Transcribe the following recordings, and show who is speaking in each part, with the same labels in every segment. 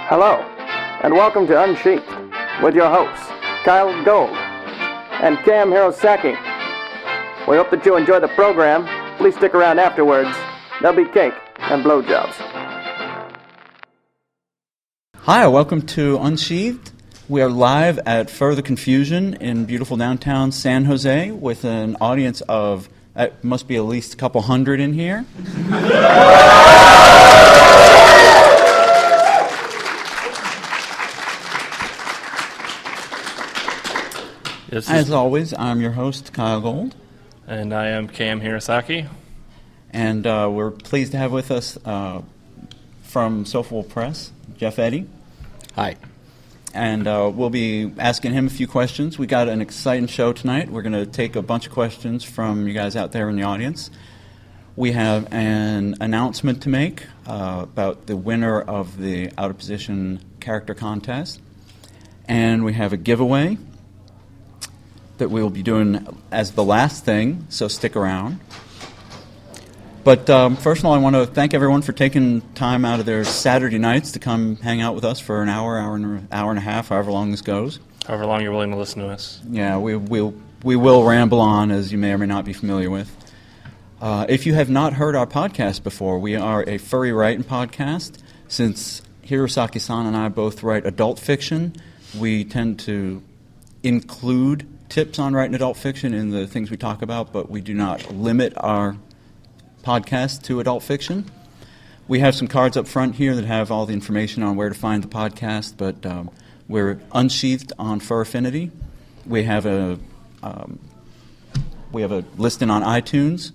Speaker 1: Hello, and welcome to Unsheathed with your hosts, Kyle Gold and Cam Hirosaki. We hope that you enjoy the program. Please stick around afterwards. There'll be cake and blowjobs.
Speaker 2: Hi, welcome to Unsheathed. We are live at Further Confusion in beautiful downtown San Jose with an audience of, it must be at least a couple hundred in here. As always, I'm your host, Kyle Gold.
Speaker 3: And I am Cam Hirosaki.
Speaker 2: And we're pleased to have with us from Sofawolf Press, Jeff Eddy.
Speaker 4: Hi.
Speaker 2: And we'll be asking him a few questions. We got an exciting show tonight. We're going to take a bunch of questions from you guys out there in the audience. We have an announcement to make about the winner of the Out of Position character contest. And we have a giveaway that we will be doing as the last thing, so stick around. But first of all, I want to thank everyone for taking time out of their Saturday nights to come hang out with us for an hour and a half, however long this goes.
Speaker 3: However long you're willing to listen to us.
Speaker 2: Yeah, we will ramble on, as you may or may not be familiar with. If you have not heard our podcast before, we are a furry writing podcast. Since Hirosaki-san and I both write adult fiction, we tend to include tips on writing adult fiction in the things we talk about, but we do not limit our podcast to adult fiction. We have some cards up front here that have all the information on where to find the podcast, but we're Unsheathed on Fur Affinity. We have a listing on iTunes,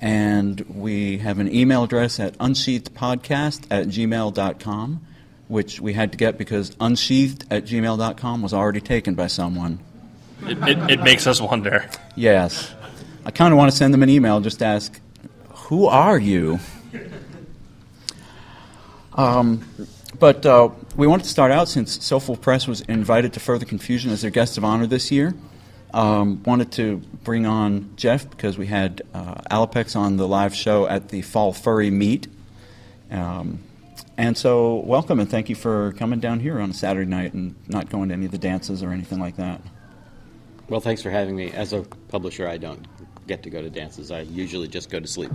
Speaker 2: and we have an email address at unsheathedpodcast@gmail.com, which we had to get because unsheathed@gmail.com was already taken by someone.
Speaker 3: It makes us wonder.
Speaker 2: Yes. I kind of want to send them an email, just ask, who are you? But we wanted to start out, since Sofawolf Press was invited to Further Confusion as their guest of honor this year. Wanted to bring on Jeff because we had Alopex on the live show at the Fall Furry Meet. And so welcome and thank you for coming down here on a Saturday night and not going to any of the dances or anything like that.
Speaker 4: Well, thanks for having me. As a publisher, I don't get to go to dances. I usually just go to sleep.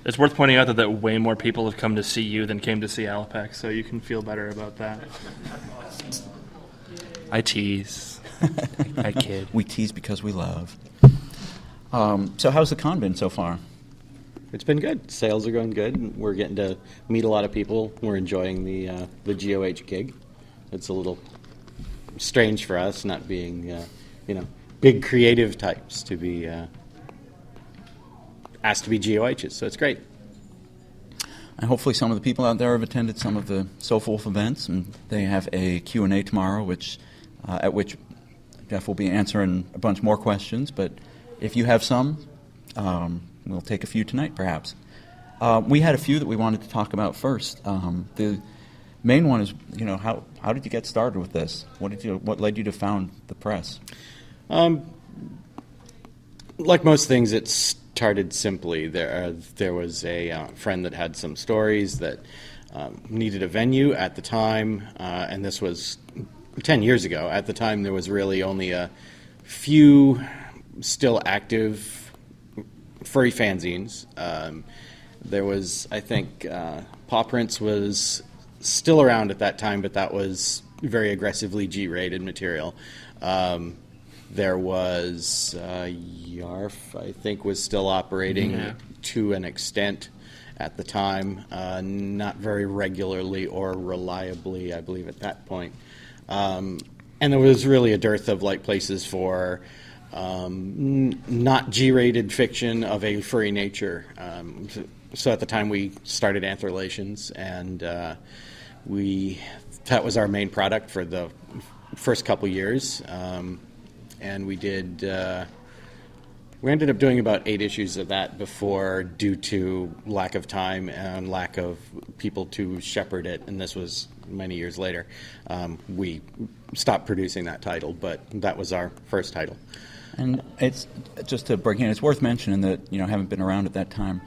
Speaker 3: It's worth pointing out that way more people have come to see you than came to see Alopex, so you can feel better about that. I tease. I kid.
Speaker 2: We tease because we love. So how's the con been so far?
Speaker 4: It's been good. Sales are going good. We're getting to meet a lot of people. We're enjoying the GOH gig. It's a little strange for us, not being, big creative types, to be asked to be GOHs. So it's great.
Speaker 2: And hopefully some of the people out there have attended some of the Sofawolf events, and they have a Q&A tomorrow, at which Jeff will be answering a bunch more questions. But if you have some, we'll take a few tonight, perhaps. We had a few that we wanted to talk about first. The main one is, how did you get started with this? What led you to found the press?
Speaker 4: Like most things, it started simply. There was a friend that had some stories that needed a venue at the time, and this was 10 years ago. At the time, there was really only a few still active furry fanzines. There was, I think, Paw Prints was still around at that time, but that was very aggressively G-rated material. There was YARF, I think, was still operating to an extent at the time, not very regularly or reliably, I believe, at that point. And there was really a dearth of places for not G-rated fiction of a furry nature. So at the time we started Anthralations, and that was our main product for the first couple years. And we ended up doing about 8 issues of that before, due to lack of time and lack of people to shepherd it, and this was many years later, we stopped producing that title, but that was our first title.
Speaker 2: And it's just to break in, it's worth mentioning that, haven't been around at that time.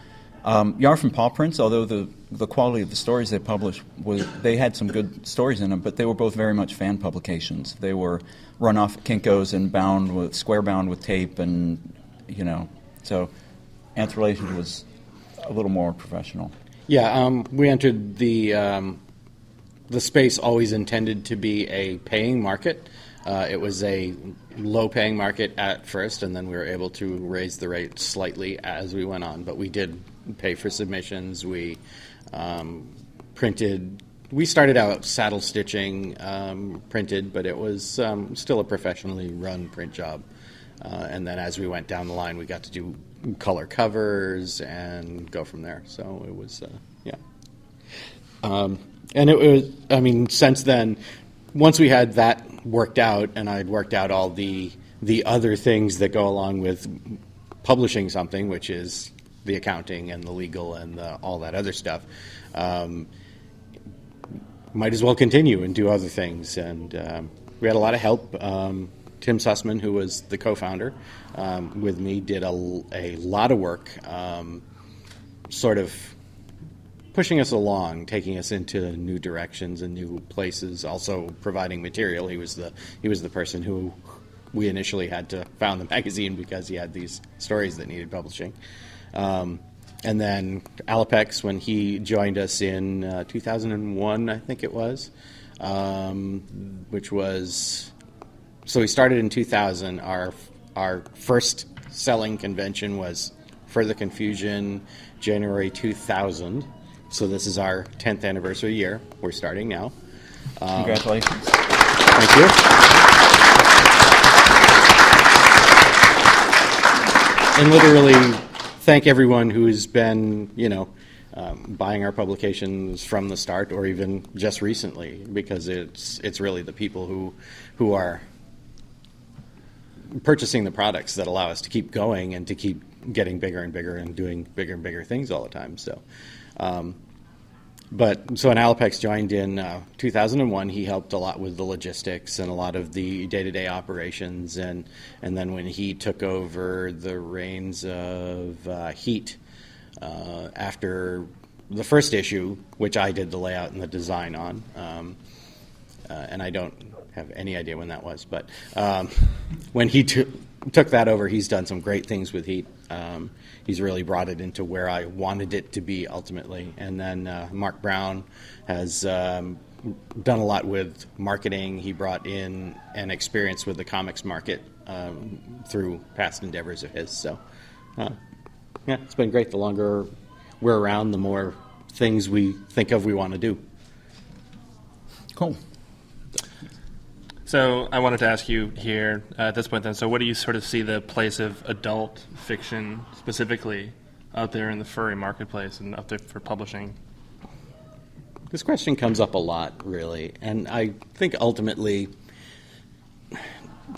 Speaker 2: Yarf and Paw Prints, although the quality of the stories they published, they had some good stories in them, but they were both very much fan publications. They were run off at Kinko's and square bound with tape, and so Anthralations was a little more professional.
Speaker 4: Yeah, we entered the space always intended to be a paying market. It was a low-paying market at first, and then we were able to raise the rate slightly as we went on. But we did pay for submissions. We printed. We started out saddle stitching printed, but it was still a professionally run print job. And then as we went down the line, we got to do color covers and go from there. So it was, and it was, since then, once we had that worked out, and I'd worked out all the other things that go along with publishing something, which is the accounting and the legal and all that other stuff, might as well continue and do other things. And we had a lot of help. Tim Sussman, who was the co-founder with me, did a lot of work sort of pushing us along, taking us into new directions and new places, also providing material. He was the person who we initially had to found the magazine because he had these stories that needed publishing. And then Alapex, when he joined us in 2001, I think it was, which was... So we started in 2000. Our first selling convention was Further Confusion, January 2000. So this is our 10th anniversary year. We're starting now.
Speaker 2: Congratulations.
Speaker 4: Thank you. And literally, thank everyone who's been, buying our publications from the start, or even just recently, because it's really the people who are purchasing the products that allow us to keep going and to keep getting bigger and bigger and doing bigger and bigger things all the time. So, when Alapex joined in 2001, he helped a lot with the logistics and a lot of the day-to-day operations. And then when he took over the reins of Heat after the first issue, which I did the layout and the design on, and I don't have any idea when that was, but when he took that over, he's done some great things with Heat. He's really brought it into where I wanted it to be ultimately. And then Mark Brown has done a lot with marketing. He brought in an experience with the comics market through past endeavors of his. So, it's been great. The longer we're around, the more things we think of we want to do.
Speaker 2: Cool.
Speaker 3: So I wanted to ask you here at this point then, so what do you sort of see the place of adult fiction specifically out there in the furry marketplace and out there for publishing?
Speaker 4: This question comes up a lot, really, and I think ultimately,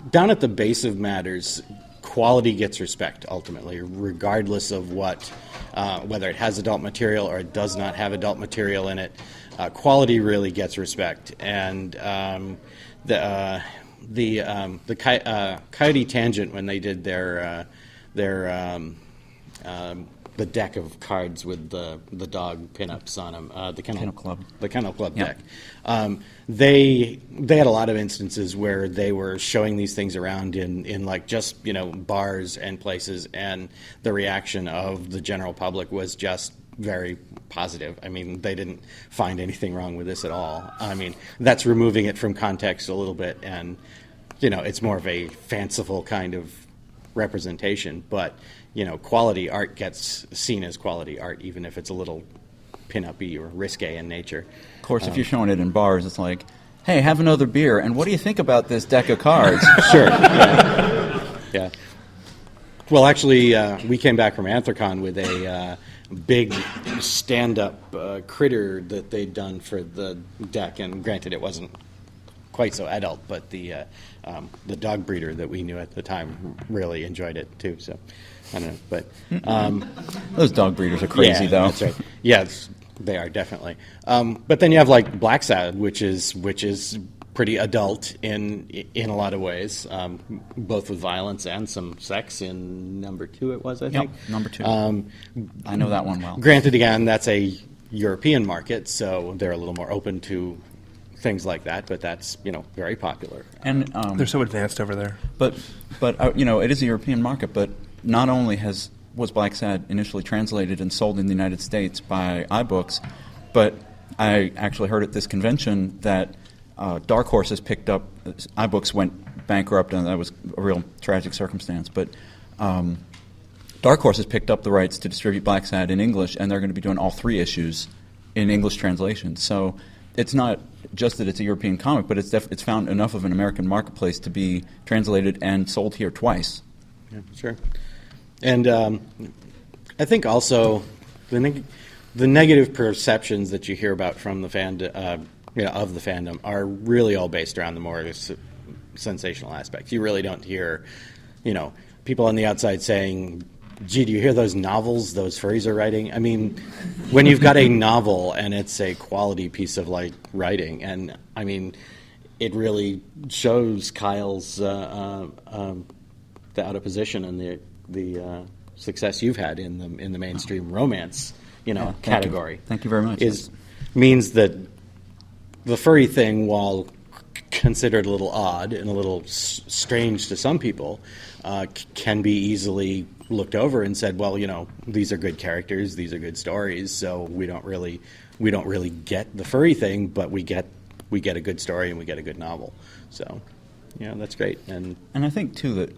Speaker 4: down at the base of matters, quality gets respect ultimately, regardless of whether it has adult material or it does not have adult material in it. Quality really gets respect, and the Coyote Tangent, when they did their the deck of cards with the dog pinups on them, the Kennel Club
Speaker 2: Yeah.
Speaker 4: deck. They had a lot of instances where they were showing these things around in like just bars and places, and the reaction of the general public was just very positive. I mean, they didn't find anything wrong with this at all. I mean, that's removing it from context a little bit, and it's more of a fanciful kind of representation, but quality art gets seen as quality art, even if it's a little pin-up-y or risque in nature.
Speaker 2: Of course, if you're showing it in bars, it's like, hey, have another beer, and what do you think about this deck of cards?
Speaker 4: Sure. Yeah. Well, actually, we came back from Anthrocon with a big stand-up critter that they'd done for the deck, and granted, it wasn't quite so adult, but the dog breeder that we knew at the time really enjoyed it too. So I don't know, but
Speaker 2: Those dog breeders are crazy,
Speaker 4: yeah,
Speaker 2: though.
Speaker 4: That's right. Yes, they are definitely. But then you have like Black Sad, which is pretty adult in a lot of ways, both with violence and some sex in number 2 it was, I think.
Speaker 2: Yep, number 2. I know that one well.
Speaker 4: Granted, again, that's a European market, so they're a little more open to things like that, but that's, very popular.
Speaker 2: And
Speaker 3: They're so advanced over there.
Speaker 2: But it is a European market, but not only was Black Sad initially translated and sold in the United States by iBooks, but I actually heard at this convention that Dark Horse has picked up, iBooks went bankrupt, and that was a real tragic circumstance, but Dark Horse has picked up the rights to distribute Black Sad in English, and they're going to be doing all 3 issues in English translation. So it's not just that it's a European comic, but it's found enough of an American marketplace to be translated and sold here twice.
Speaker 4: Yeah, sure. And I think also the negative perceptions that you hear about from the of the fandom are really all based around the more sensational aspects. You really don't hear, people on the outside saying, "Gee, do you hear those novels those furries are writing?" I mean, when you've got a novel and it's a quality piece of writing, and I mean, it really shows Kyle's the out of position and the success you've had in the mainstream romance category.
Speaker 2: Thank you very much.
Speaker 4: Means that the furry thing, while considered a little odd and a little strange to some people, can be easily looked over and said, well, these are good characters, these are good stories, so we don't really get the furry thing, but we get a good story and we get a good novel. So, that's great. And
Speaker 2: I think too that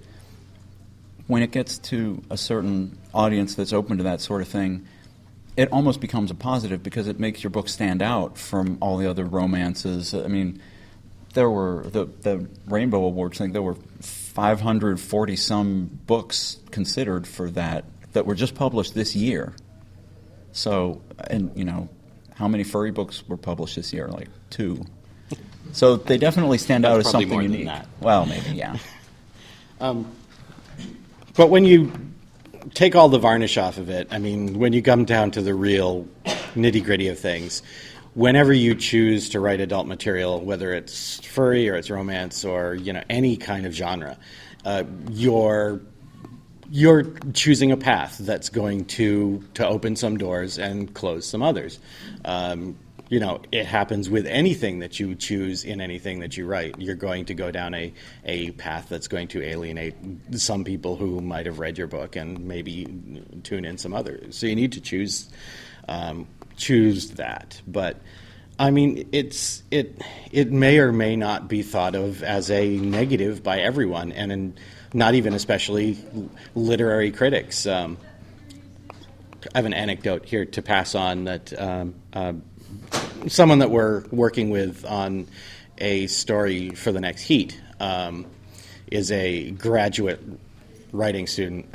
Speaker 2: when it gets to a certain audience that's open to that sort of thing, it almost becomes a positive because it makes your book stand out from all the other romances. I mean, there were the Rainbow Awards thing. There were 540-some books considered for that were just published this year. So, and how many furry books were published this year? Like 2. So they definitely stand out as something
Speaker 4: more
Speaker 2: unique.
Speaker 4: Than that.
Speaker 2: Well, maybe, yeah.
Speaker 4: But when you take all the varnish off of it, I mean, when you come down to the real nitty-gritty of things, whenever you choose to write adult material, whether it's furry or it's romance or any kind of genre, you're choosing a path that's going to open some doors and close some others. It happens with anything that you choose in anything that you write. You're going to go down a path that's going to alienate some people who might have read your book and maybe tune in some others. So you need to choose that. But I mean, it may or may not be thought of as a negative by everyone, and not even especially literary critics. I have an anecdote here to pass on that someone that we're working with on a story for the next Heat is a graduate writing student.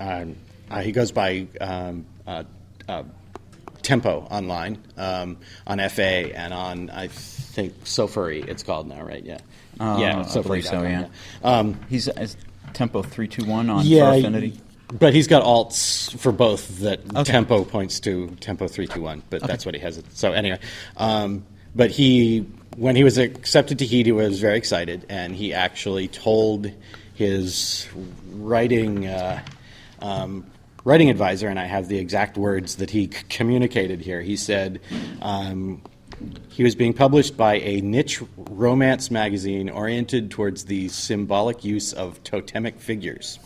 Speaker 4: He goes by Tempo online, on FA and on, I think, Sofawolf it's called now, right? Yeah.
Speaker 2: Yeah, I believe so, yeah. He's Tempo 321 on for Affinity.
Speaker 4: But he's got alts for both that Tempo points to Tempo 321, but that's what he has. So anyway, but when he was accepted to Heat, he was very excited, and he actually told his writing advisor, and I have the exact words that he communicated here. He said he was being published by a niche romance magazine oriented towards the symbolic use of totemic figures.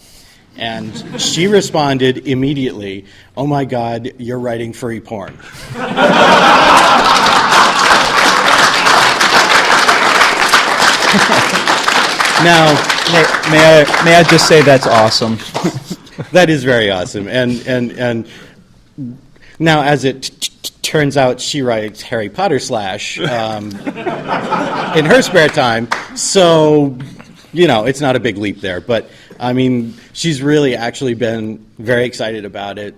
Speaker 4: And she responded immediately, "Oh my God, you're writing furry porn." Now,
Speaker 2: may I just say that's awesome.
Speaker 4: That is very awesome. And now, as it turns out, she writes Harry Potter / in her spare time, so it's not a big leap there. But I mean, she's really actually been very excited about it.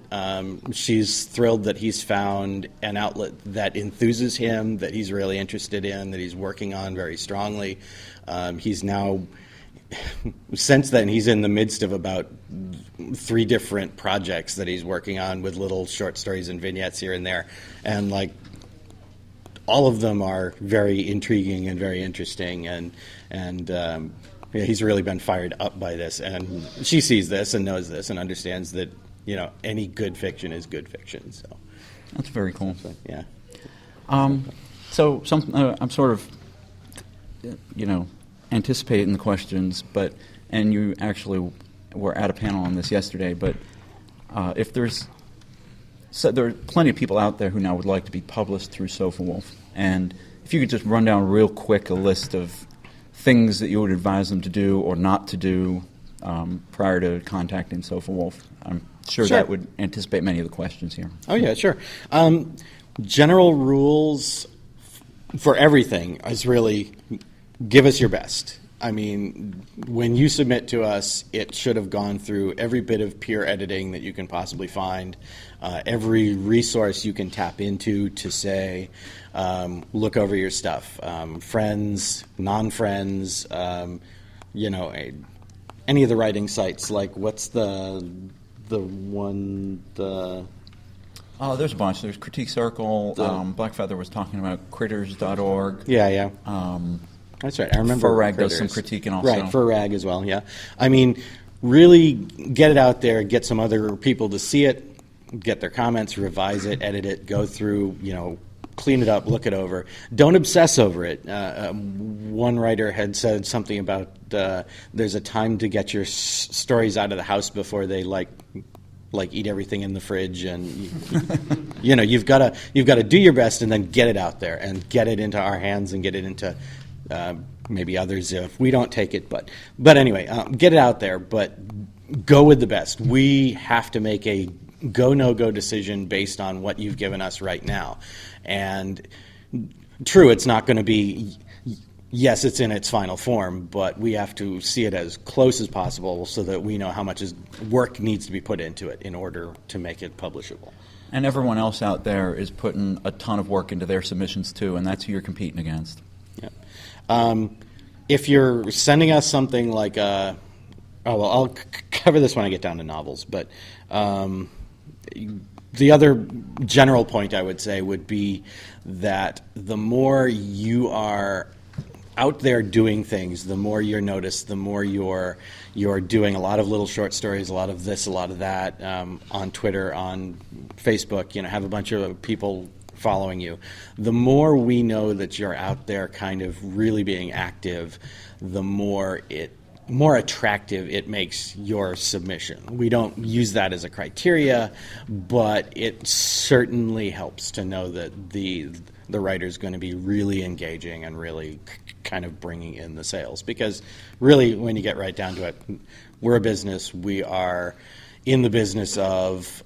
Speaker 4: She's thrilled that he's found an outlet that enthuses him, that he's really interested in, that he's working on very strongly. He's now, since then, he's in the midst of about 3 different projects that he's working on with little short stories and vignettes here and there. And all of them are very intriguing and very interesting, and yeah, he's really been fired up by this, and she sees this and knows this and understands that any good fiction is good fiction. So
Speaker 2: That's very cool.
Speaker 4: yeah.
Speaker 2: So I'm sort of, anticipating the questions, and you actually were at a panel on this yesterday, but if there are plenty of people out there who now would like to be published through Sofawolf, and if you could just run down real quick a list of things that you would advise them to do or not to do prior to contacting Sofawolf, I'm sure that would anticipate many of the questions here.
Speaker 4: Oh yeah, sure. General rules for everything is really give us your best. I mean, when you submit to us, it should have gone through every bit of peer editing that you can possibly find, every resource you can tap into to say, look over your stuff. Friends, non-friends, any of the writing sites, like what's the one,
Speaker 2: There's a bunch. There's Critique Circle. Blackfeather was talking about critters.org.
Speaker 4: Yeah. That's right. I remember
Speaker 2: Furrag
Speaker 4: Critters.
Speaker 2: does some critiquing also.
Speaker 4: Right, Furrag as well, yeah. I mean, really get it out there, get some other people to see it, get their comments, revise it, edit it, go through, clean it up, look it over. Don't obsess over it. One writer had said something about there's a time to get your stories out of the house before they like eat everything in the fridge, and you've got to do your best and then get it out there and get it into our hands and get it into maybe others if we don't take it, but anyway, get it out there, but go with the best. We have to make a go no go decision based on what you've given us right now, and true, it's not going to be. Yes, it's in its final form, but we have to see it as close as possible so that we know how much work needs to be put into it in order to make it publishable.
Speaker 2: And everyone else out there is putting a ton of work into their submissions too, and that's who you're competing against.
Speaker 4: Yeah. If you're sending us something like I'll cover this when I get down to novels, but the other general point I would say would be that the more you are out there doing things, the more you're noticed, the more you're doing a lot of little short stories, a lot of this, a lot of that, on Twitter, on Facebook, have a bunch of people following you. The more we know that you're out there kind of really being active, the more attractive it makes your submission. We don't use that as a criteria, but it certainly helps to know that the writer's going to be really engaging and really kind of bringing in the sales. Because really, when you get right down to it, we're a business. We are in the business of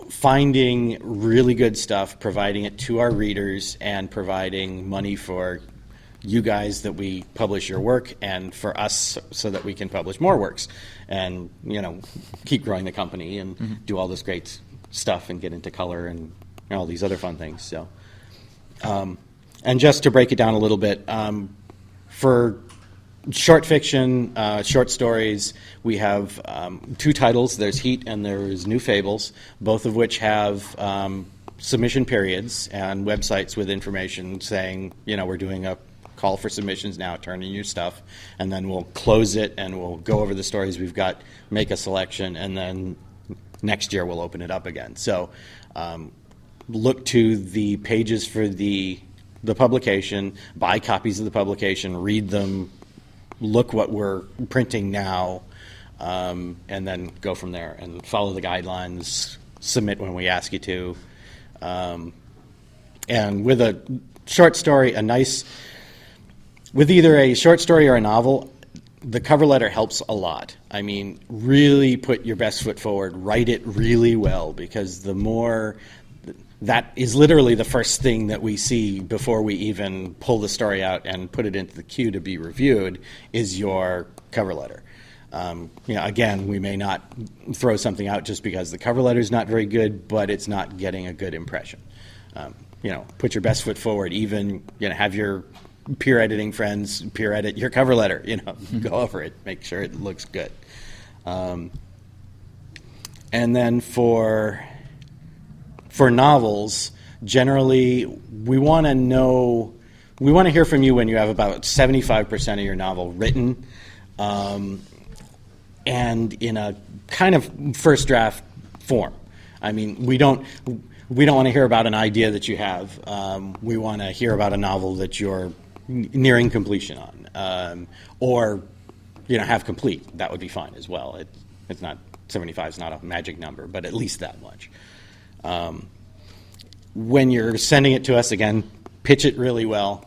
Speaker 4: finding really good stuff, providing it to our readers, and providing money for you guys that we publish your work, and for us so that we can publish more works and keep growing the company and do all this great stuff and get into color and all these other fun things. So and just to break it down a little bit, for short fiction, short stories, we have two titles. There's Heat and there's New Fables, both of which have submission periods and websites with information saying, we're doing a call for submissions now, turn in your stuff, and then we'll close it and we'll go over the stories we've got, make a selection, and then next year we'll open it up again. So look to the pages for the publication, buy copies of the publication, read them, look what we're printing now, and then go from there and follow the guidelines, submit when we ask you to. And with a short story, with either a short story or a novel, the cover letter helps a lot. I mean, really put your best foot forward, write it really well, because that is literally the first thing that we see before we even pull the story out and put it into the queue to be reviewed is your cover letter. Again, we may not throw something out just because the cover letter is not very good, but it's not getting a good impression. Put your best foot forward. Even have your peer editing friends peer edit your cover letter. Go over it, make sure it looks good. And then for novels, generally, we want to hear from you when you have about 75% of your novel written, and in a kind of first draft form. I mean, we don't want to hear about an idea that you have. We want to hear about a novel that you're nearing completion on, or have complete. That would be fine as well. It's not 75 is not a magic number, but at least that much. When you're sending it to us, again, pitch it really well.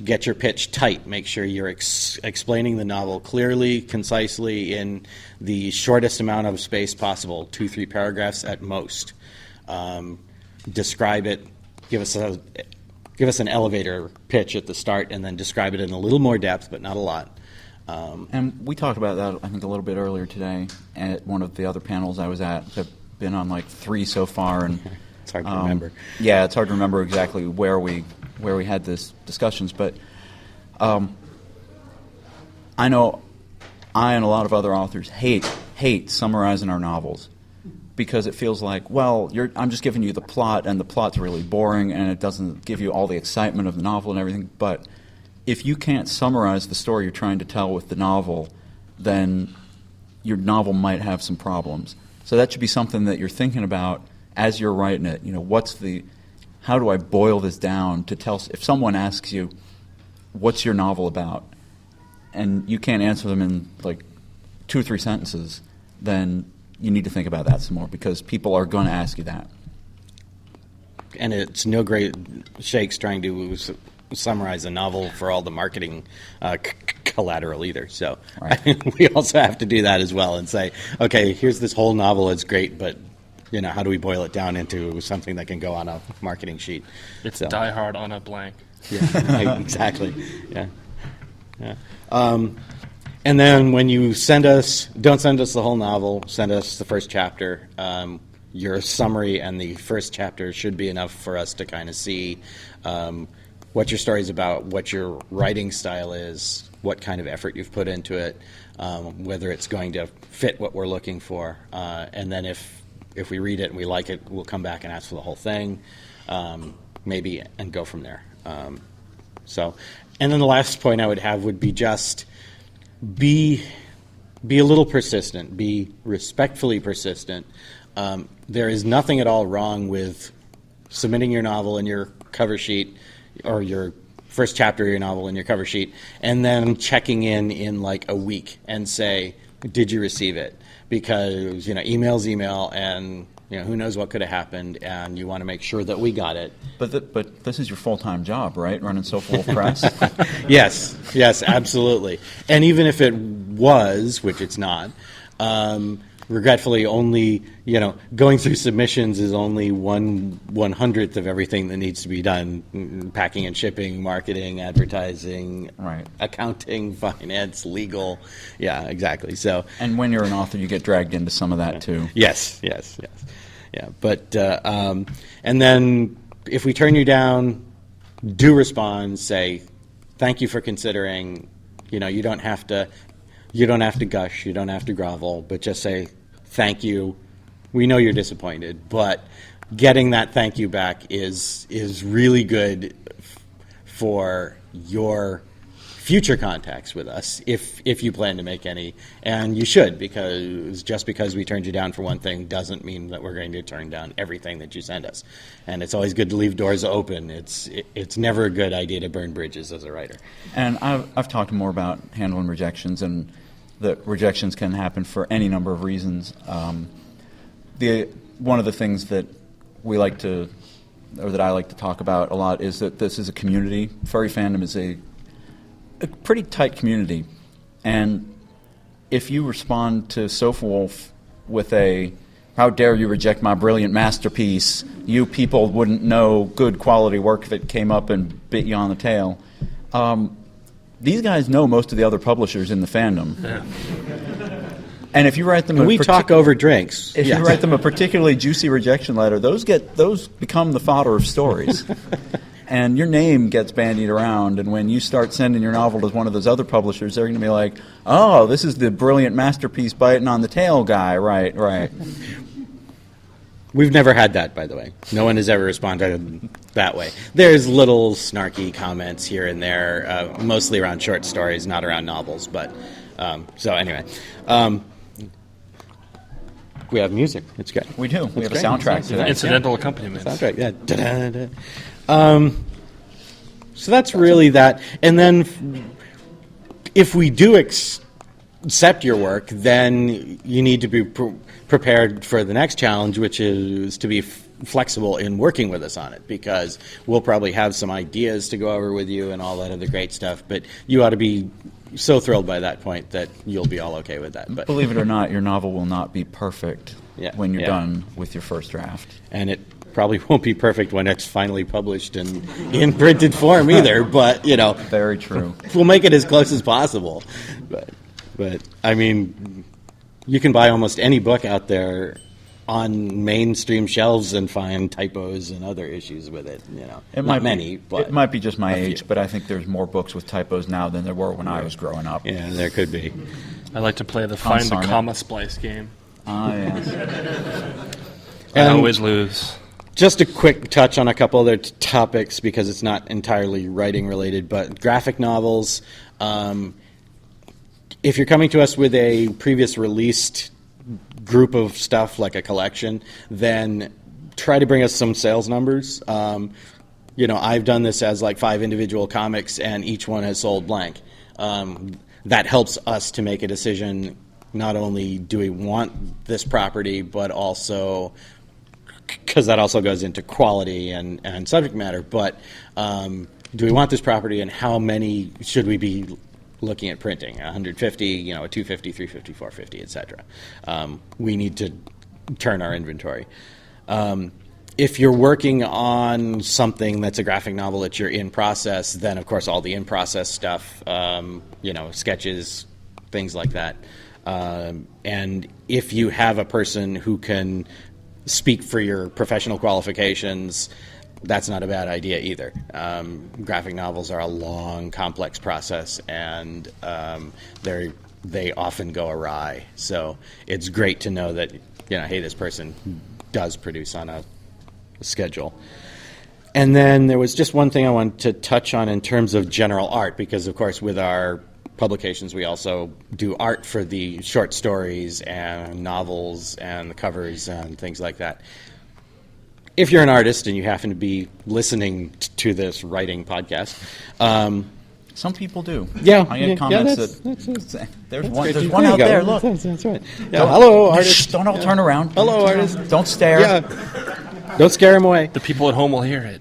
Speaker 4: Get your pitch tight. Make sure you're explaining the novel clearly, concisely, in the shortest amount of space possible, 2-3 paragraphs at most. Describe it. Give us an elevator pitch at the start, and then describe it in a little more depth, but not a lot.
Speaker 2: And we talked about that, I think, a little bit earlier today at one of the other panels I was at. I've been on like 3 so far, and
Speaker 4: it's hard to remember.
Speaker 2: Yeah, it's hard to remember exactly where we had this discussions, but I know I and a lot of other authors hate summarizing our novels because it feels like, well, I'm just giving you the plot, and the plot's really boring, and it doesn't give you all the excitement of the novel and everything. But if you can't summarize the story you're trying to tell with the novel, then your novel might have some problems. So that should be something that you're thinking about as you're writing it. How do I boil this down to tell? If someone asks you, what's your novel about? And you can't answer them in like 2 or 3 sentences, then you need to think about that some more, because people are going to ask you that.
Speaker 4: And it's no great shakes trying to summarize a novel for all the marketing collateral either. So right. We also have to do that as well and say, okay, here's this whole novel, it's great, but how do we boil it down into something that can go on a marketing sheet?
Speaker 3: It's Die Hard on a blank.
Speaker 4: Yeah, exactly. Yeah. And then when you don't send us the whole novel, send us the first chapter. Your summary and the first chapter should be enough for us to kind of see what your story's about, what your writing style is, what kind of effort you've put into it, whether it's going to fit what we're looking for. And then if we read it and we like it, we'll come back and ask for the whole thing, maybe, and go from there. And then the last point I would have would be just be a little persistent, be respectfully persistent. There is nothing at all wrong with submitting your novel in your cover sheet, or your first chapter of your novel in your cover sheet, and then checking in like a week and say, did you receive it? Because email's email, and who knows what could have happened, and you want to make sure that we got it.
Speaker 2: But this is your full-time job, right? Running Sofawolf Press.
Speaker 4: Yes, absolutely. And even if it was, which it's not, regretfully, only going through submissions is only 1/100th of everything that needs to be done: packing and shipping, marketing, advertising,
Speaker 2: right,
Speaker 4: accounting, finance, legal. Yeah, exactly. So,
Speaker 2: and when you're an author, you get dragged into some of that too.
Speaker 4: Yes. Yeah, but and then if we turn you down, do respond. Say thank you for considering. You don't have to gush. You don't have to grovel, but just say thank you. We know you're disappointed, but getting that thank you back is really good for your future contacts with us, if you plan to make any, and you should, because just because we turned you down for one thing doesn't mean that we're going to turn down everything that you send us. And it's always good to leave doors open. It's never a good idea to burn bridges as a writer.
Speaker 2: And I've talked more about handling rejections, and that rejections can happen for any number of reasons. One of the things that that I like to talk about a lot is that this is a community. Furry fandom is a pretty tight community, and if you respond to Sofawolf with a "How dare you reject my brilliant masterpiece? You people wouldn't know good quality work if it came up and bit you on the tail." These guys know most of the other publishers in the fandom. Yeah. And if you write them,
Speaker 4: we talk over drinks.
Speaker 2: If you write them a particularly juicy rejection letter, those become the fodder of stories. And your name gets bandied around, and when you start sending your novel to one of those other publishers, they're going to be like, "Oh, this is the brilliant masterpiece biting on the tail guy." Right.
Speaker 4: We've never had that, by the way. No one has ever responded that way. There's little snarky comments here and there, mostly around short stories, not around novels. But so anyway, we have music. It's good.
Speaker 2: We do. We have a
Speaker 4: great.
Speaker 2: soundtrack today.
Speaker 3: Incidental accompaniment.
Speaker 4: Soundtrack. Yeah. Da-da-da. So that's really that. And then if we do accept your work, then you need to be prepared for the next challenge, which is to be flexible in working with us on it, because we'll probably have some ideas to go over with you and all that other great stuff, but you ought to be so thrilled by that point that you'll be all okay with that. But
Speaker 2: Believe it or not, your novel will not be perfect when you're
Speaker 4: Yeah.
Speaker 2: done with your first draft.
Speaker 4: and it probably won't be perfect when it's finally published in printed form either, but,
Speaker 2: Very true.
Speaker 4: we'll make it as close as possible. But I mean, you can buy almost any book out there on mainstream shelves and find typos and other issues with it.
Speaker 2: It
Speaker 4: Not many, but
Speaker 2: it might be just my
Speaker 4: a few.
Speaker 2: age, but I think there's more books with typos now than there were when I was growing up.
Speaker 4: Yeah, there could be.
Speaker 3: I like to play the find the
Speaker 2: Sarnet.
Speaker 3: comma splice game.
Speaker 2: Ah, yes.
Speaker 3: I
Speaker 4: And-
Speaker 3: always lose.
Speaker 4: Just a quick touch on a couple other topics, because it's not entirely writing related, but graphic novels. If you're coming to us with a previous released group of stuff, like a collection, then try to bring us some sales numbers. I've done this as like 5 individual comics, and each one has sold blank. That helps us to make a decision. Not only do we want this property, but also, because that also goes into quality and subject matter, but do we want this property, and how many should we be looking at printing? 150, 250, 350, 450, etc. We need to turn our inventory. If you're working on something that's a graphic novel that you're in process, then of course all the in-process stuff, sketches, things like that. And if you have a person who can speak for your professional qualifications, that's not a bad idea either. Graphic novels are a long, complex process, and they often go awry. So it's great to know that, hey, this person does produce on a schedule. And then there was just one thing I wanted to touch on in terms of general art, because of course with our publications we also do art for the short stories and novels and the covers and things like that. If you're an artist and you happen to be listening to this writing podcast,
Speaker 2: Some people do.
Speaker 4: Yeah,
Speaker 2: I get
Speaker 4: yeah,
Speaker 2: comments
Speaker 4: that's-
Speaker 2: that there's
Speaker 4: that's
Speaker 2: one.
Speaker 4: great.
Speaker 2: There's
Speaker 4: There
Speaker 2: one
Speaker 4: you
Speaker 2: out
Speaker 4: go.
Speaker 2: there. Look.
Speaker 4: That's right. Yeah, hello, artist.
Speaker 2: Don't all turn around.
Speaker 4: Hello, artist.
Speaker 2: Don't stare.
Speaker 4: Yeah. Don't scare him away.
Speaker 3: The people at home will hear it.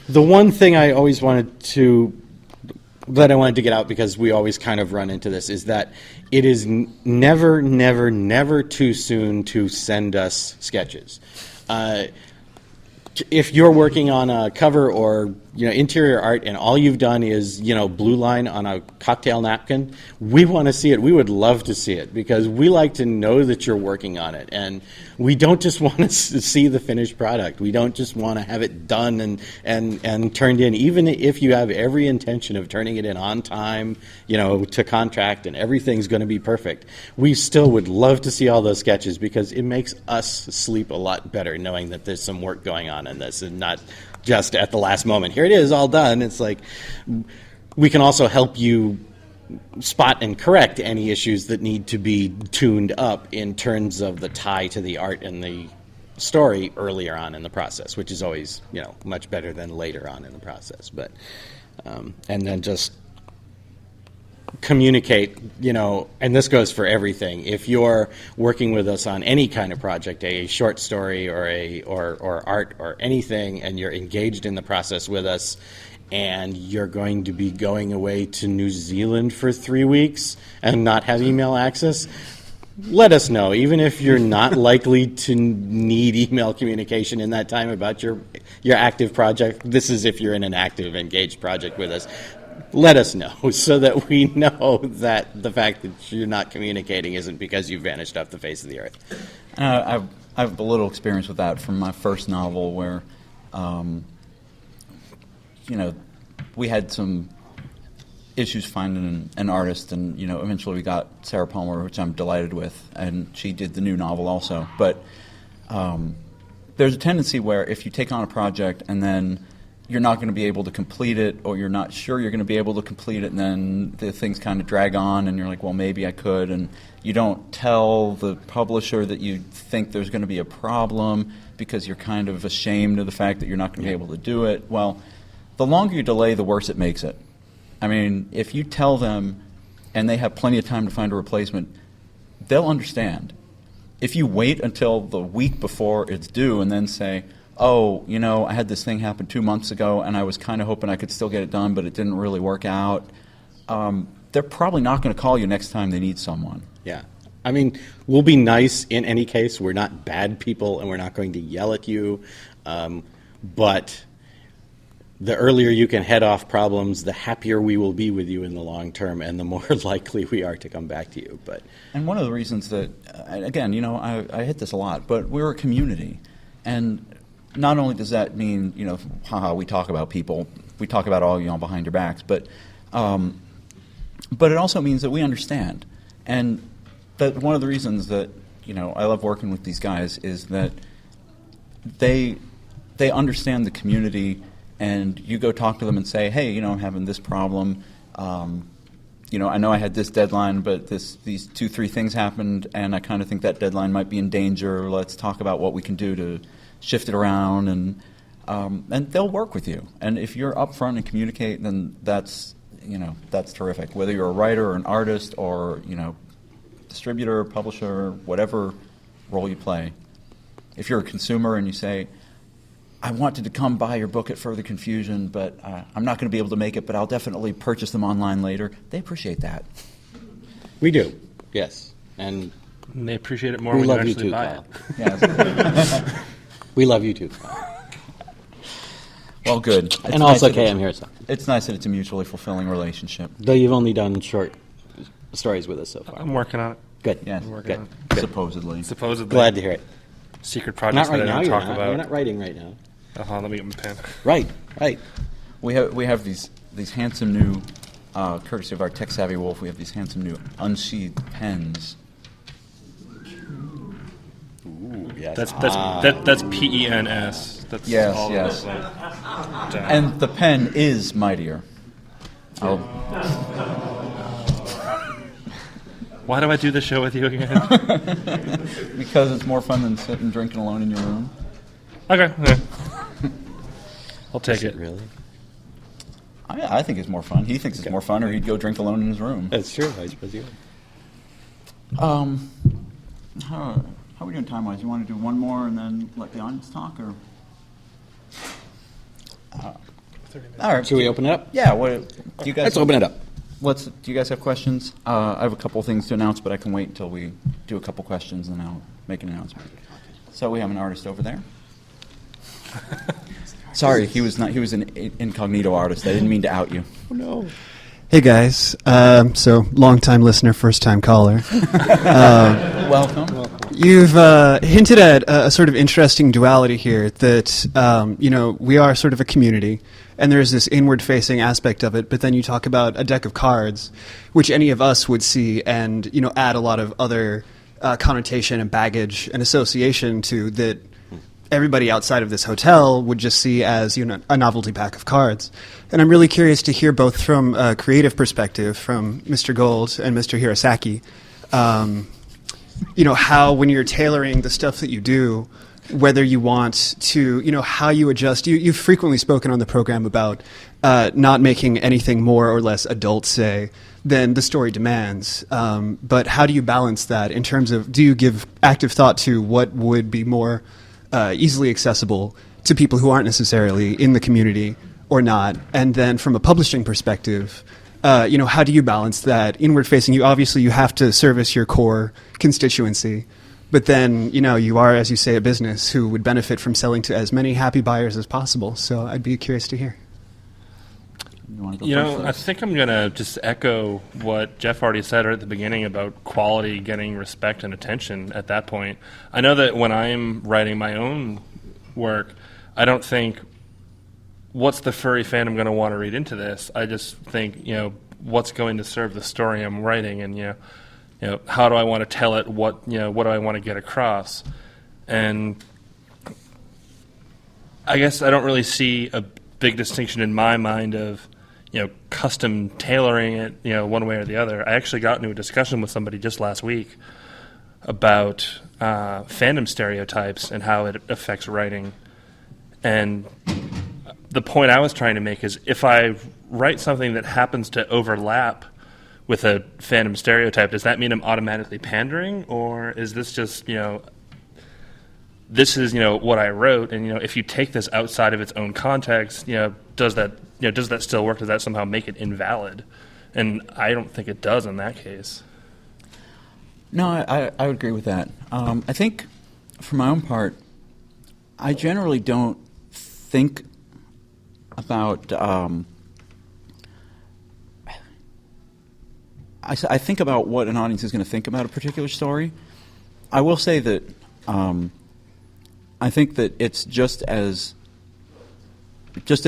Speaker 4: The one thing I always wanted to get out, because we always kind of run into this, is that it is never, never, never too soon to send us sketches. If you're working on a cover or interior art, and all you've done is blue line on a cocktail napkin, we want to see it. We would love to see it, because we like to know that you're working on it, and we don't just want to see the finished product. We don't just want to have it done and turned in, even if you have every intention of turning it in on time, to contract, and everything's going to be perfect. We still would love to see all those sketches, because it makes us sleep a lot better knowing that there's some work going on in this, and not just at the last moment, here it is, all done. It's like, we can also help you spot and correct any issues that need to be tuned up in terms of the tie to the art and the story earlier on in the process, which is always, much better than later on in the process. But, and then just communicate, and this goes for everything. If you're working with us on any kind of project, a short story or art or anything, and you're engaged in the process with us, and you're going to be going away to New Zealand for 3 weeks and not have email access, let us know. Even if you're not likely to need email communication in that time about your active project, this is if you're in an active, engaged project with us. Let us know, so that we know that the fact that you're not communicating isn't because you've vanished off the face of the earth.
Speaker 2: I have a little experience with that from my first novel, where, we had some issues finding an artist, and eventually we got Sarah Palmer, which I'm delighted with, and she did the new novel also. But there's a tendency where if you take on a project and then you're not going to be able to complete it, or you're not sure you're going to be able to complete it, and then the things kind of drag on, and you're like, well, maybe I could, and you don't tell the publisher that you think there's going to be a problem because you're kind of ashamed of the fact that you're not going to be able to do it. Well, the longer you delay, the worse it makes it. I mean, if you tell them and they have plenty of time to find a replacement, they'll understand. If you wait until the week before it's due and then say, oh, you know, I had this thing happen 2 months ago and I was kind of hoping I could still get it done, but it didn't really work out, they're probably not going to call you next time they need someone.
Speaker 4: Yeah. I mean, we'll be nice in any case. We're not bad people, and we're not going to yell at you. But the earlier you can head off problems, the happier we will be with you in the long term, and the more likely we are to come back to you.
Speaker 2: And one of the reasons that, again, you know, I hit this a lot, but we're a community. And not only does that mean, you know, haha, we talk about people, we talk about all y'all behind your backs, but it also means that we understand. And that one of the reasons that, you know, I love working with these guys is that they understand the community, and you go talk to them and say, hey, you know, I'm having this problem. You know, I know I had this deadline, but these 2-3 things happened, and I kind of think that deadline might be in danger. Let's talk about what we can do to shift it around, and they'll work with you. And if you're upfront and communicate, then that's terrific. Whether you're a writer or an artist or, you know, distributor, publisher, whatever role you play. If you're a consumer and you say, I wanted to come buy your book at Further Confusion, but I'm not going to be able to make it, but I'll definitely purchase them online later, they appreciate that.
Speaker 4: We do, yes. And
Speaker 3: they appreciate it more when you actually buy it.
Speaker 2: Yes.
Speaker 4: We love you too.
Speaker 2: Well, good. It's
Speaker 4: And also KM here. So.
Speaker 2: It's nice that it's a mutually fulfilling relationship.
Speaker 4: Though you've only done short stories with us so far.
Speaker 3: I'm working on it.
Speaker 4: Good.
Speaker 2: Yes,
Speaker 3: I'm working
Speaker 4: good.
Speaker 3: on it.
Speaker 2: Supposedly.
Speaker 3: Supposedly.
Speaker 4: Glad to hear it.
Speaker 3: Secret
Speaker 4: Not
Speaker 3: projects
Speaker 4: right
Speaker 3: that I
Speaker 4: now,
Speaker 3: don't
Speaker 4: you're
Speaker 3: talk
Speaker 4: not.
Speaker 3: about.
Speaker 4: You're not writing right now.
Speaker 3: Hold on, let me get my pen.
Speaker 4: Right.
Speaker 2: We have these handsome new, courtesy of our tech-savvy Wolf, we have these handsome new unsheathed pens.
Speaker 4: Ooh, yes.
Speaker 3: That's PENS. That's
Speaker 2: Yes,
Speaker 3: all
Speaker 2: yes.
Speaker 3: of it.
Speaker 2: And the pen is mightier.
Speaker 3: Why do I do this show with you again?
Speaker 2: Because it's more fun than sitting drinking alone in your room.
Speaker 3: Okay. Yeah. I'll take it.
Speaker 4: Really?
Speaker 2: I think it's more fun. He thinks it's more fun, or he'd go drink alone in his room.
Speaker 4: That's true. I suppose you would.
Speaker 2: How are we doing time-wise? You want to do one more and then let the audience talk, or?
Speaker 3: 30 minutes.
Speaker 2: All right.
Speaker 4: Should we open it up?
Speaker 2: Yeah. What do you guys?
Speaker 4: Let's open it up.
Speaker 2: Do you guys have questions? I have a couple of things to announce, but I can wait until we do a couple questions and then I'll make an announcement. So we have an artist over there. Sorry, he was an incognito artist. I didn't mean to out you.
Speaker 4: Oh, no.
Speaker 5: Hey guys, so long-time listener, first-time caller.
Speaker 2: Welcome.
Speaker 5: You've hinted at a sort of interesting duality here that, we are sort of a community, and there's this inward-facing aspect of it, but then you talk about a deck of cards, which any of us would see and, add a lot of other connotation and baggage and association to that everybody outside of this hotel would just see as a novelty pack of cards. And I'm really curious to hear both from a creative perspective from Mr. Gold and Mr. Hirosaki, how when you're tailoring the stuff that you do, whether you want to, how you adjust. You've frequently spoken on the program about not making anything more or less adult, say, than the story demands. But how do you balance that in terms of, do you give active thought to what would be more easily accessible to people who aren't necessarily in the community or not? And then from a publishing perspective, how do you balance that inward facing? You have to service your core constituency, but then, you are, as you say, a business who would benefit from selling to as many happy buyers as possible. So I'd be curious to hear.
Speaker 3: I think I'm going to just echo what Jeff already said right at the beginning about quality getting respect and attention at that point. I know that when I'm writing my own work, I don't think, what's the furry fandom going to want to read into this? I just think, what's going to serve the story I'm writing, and, how do I want to tell it? What do I want to get across? And I guess I don't really see a big distinction in my mind of, custom tailoring it, one way or the other. I actually got into a discussion with somebody just last week about fandom stereotypes and how it affects writing. And the point I was trying to make is if I write something that happens to overlap with a fandom stereotype, does that mean I'm automatically pandering? Or is this just, this is, what I wrote, and, if you take this outside of its own context, does that still work? Does that somehow make it invalid? And I don't think it does in that case.
Speaker 2: No, I would agree with that. I think, for my own part, I generally don't think about. I think about what an audience is going to think about a particular story. I will say that I think that it's just as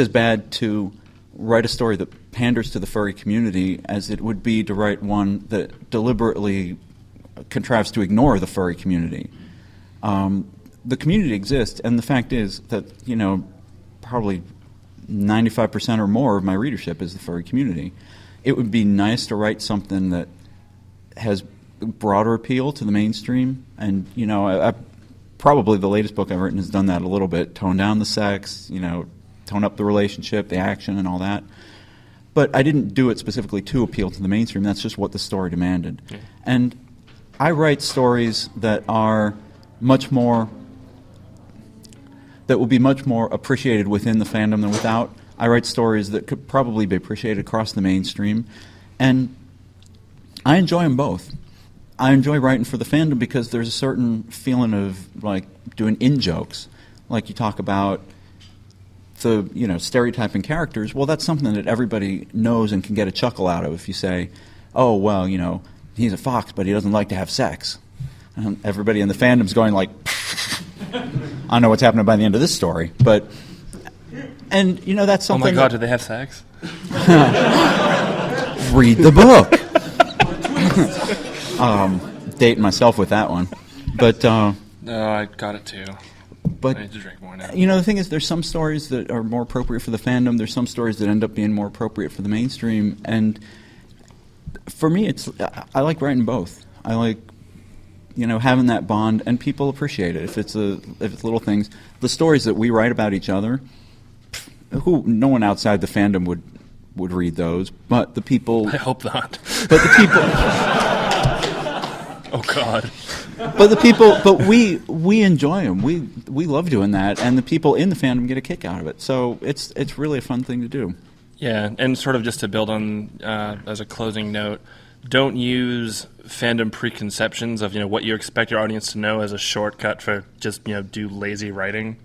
Speaker 2: bad to write a story that panders to the furry community as it would be to write one that deliberately contrives to ignore the furry community. The community exists, and the fact is that, probably 95% or more of my readership is the furry community. It would be nice to write something that has broader appeal to the mainstream, and, probably the latest book I've written has done that a little bit, tone down the sex, tone up the relationship, the action, and all that. But I didn't do it specifically to appeal to the mainstream. That's just what the story demanded. Yeah. And I write stories that are that will be much more appreciated within the fandom than without. I write stories that could probably be appreciated across the mainstream, and I enjoy them both. I enjoy writing for the fandom because there's a certain feeling of doing in-jokes, like you talk about the stereotyping characters. Well, that's something that everybody knows and can get a chuckle out of. If you say, "Oh, well, he's a fox, but he doesn't like to have sex," and everybody in the fandom's going like, "I don't know what's happening by the end of this story," but that's something.
Speaker 3: Oh my God, did they have sex?
Speaker 2: Read the book. Dating myself with that one, but
Speaker 3: no, I got it too.
Speaker 2: But
Speaker 3: I need to drink more now.
Speaker 2: The thing is, there's some stories that are more appropriate for the fandom. There's some stories that end up being more appropriate for the mainstream, and for me, I like writing both. I like having that bond, and people appreciate it if it's little things. The stories that we write about each other, no one outside the fandom would read those, but the people.
Speaker 3: I hope not.
Speaker 2: But the people.
Speaker 3: Oh God.
Speaker 2: But we enjoy them. We love doing that, and the people in the fandom get a kick out of it. So it's really a fun thing to do.
Speaker 3: Yeah, and sort of just to build on as a closing note, don't use fandom preconceptions of what you expect your audience to know as a shortcut for just do lazy writing.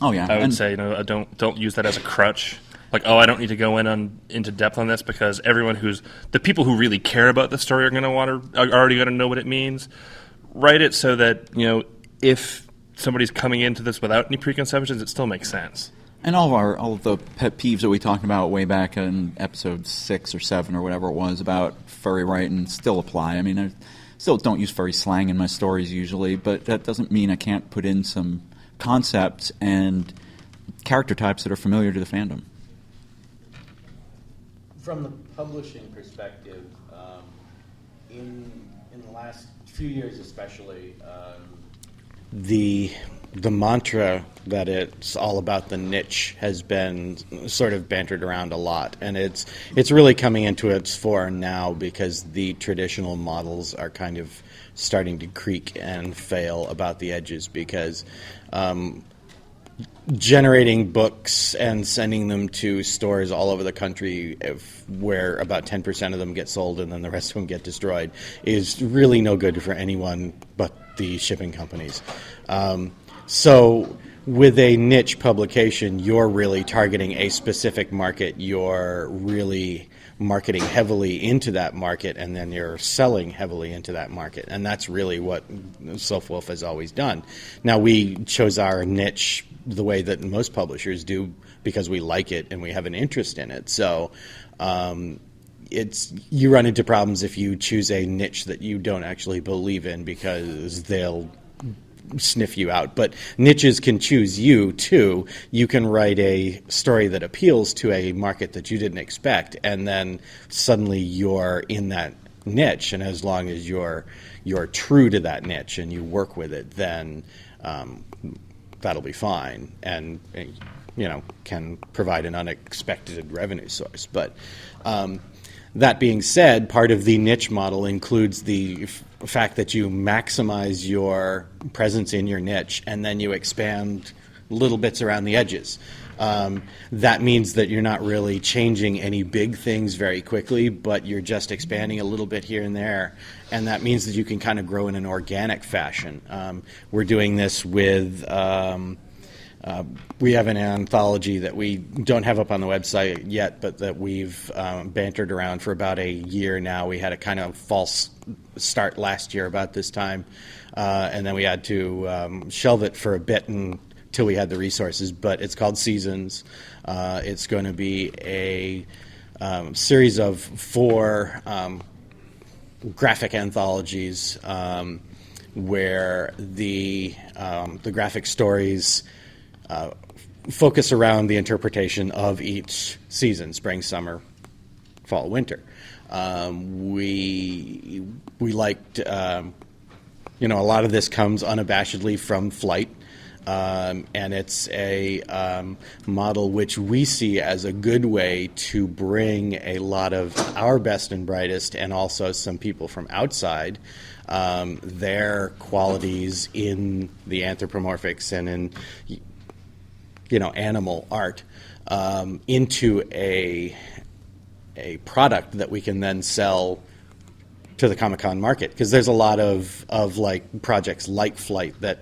Speaker 2: Oh yeah,
Speaker 3: I would say don't use that as a crutch. Like, I don't need to go into depth on this because the people who really care about the story are already going to know what it means. Write it so that if somebody's coming into this without any preconceptions, it still makes sense.
Speaker 2: And all of the pet peeves that we talked about way back in episode 6 or 7 or whatever it was about furry writing still apply. I mean, I still don't use furry slang in my stories usually, but that doesn't mean I can't put in some concepts and character types that are familiar to the fandom.
Speaker 4: From the publishing perspective, in the last few years especially, the mantra that it's all about the niche has been sort of bantered around a lot, and it's really coming into its fore now because the traditional models are kind of starting to creak and fail about the edges because generating books and sending them to stores all over the country where about 10% of them get sold and then the rest of them get destroyed is really no good for anyone but the shipping companies. So with a niche publication, you're really targeting a specific market. You're really marketing heavily into that market, and then you're selling heavily into that market. And that's really what Sofawolf has always done. Now, we chose our niche the way that most publishers do because we like it and we have an interest in it. So you run into problems if you choose a niche that you don't actually believe in because they'll sniff you out. But niches can choose you too. You can write a story that appeals to a market that you didn't expect, and then suddenly you're in that niche. And as long as you're true to that niche and you work with it, then that'll be fine, and can provide an unexpected revenue source. But that being said, part of the niche model includes the fact that you maximize your presence in your niche and then you expand little bits around the edges. That means that you're not really changing any big things very quickly, but you're just expanding a little bit here and there. And that means that you can kind of grow in an organic fashion. We're doing this with... we have an anthology that we don't have up on the website yet, but that we've bantered around for about a year now. We had a kind of false start last year about this time, and then we had to shelve it for a bit until we had the resources. But it's called Seasons. It's going to be a series of 4 graphic anthologies where the graphic stories focus around the interpretation of each season: spring, summer, fall, winter. We liked, a lot of this comes unabashedly from Flight, and it's a model which we see as a good way to bring a lot of our best and brightest, and also some people from outside, their qualities in the anthropomorphics and in animal art into a product that we can then sell to the Comic-Con market, because there's a lot of like projects like Flight that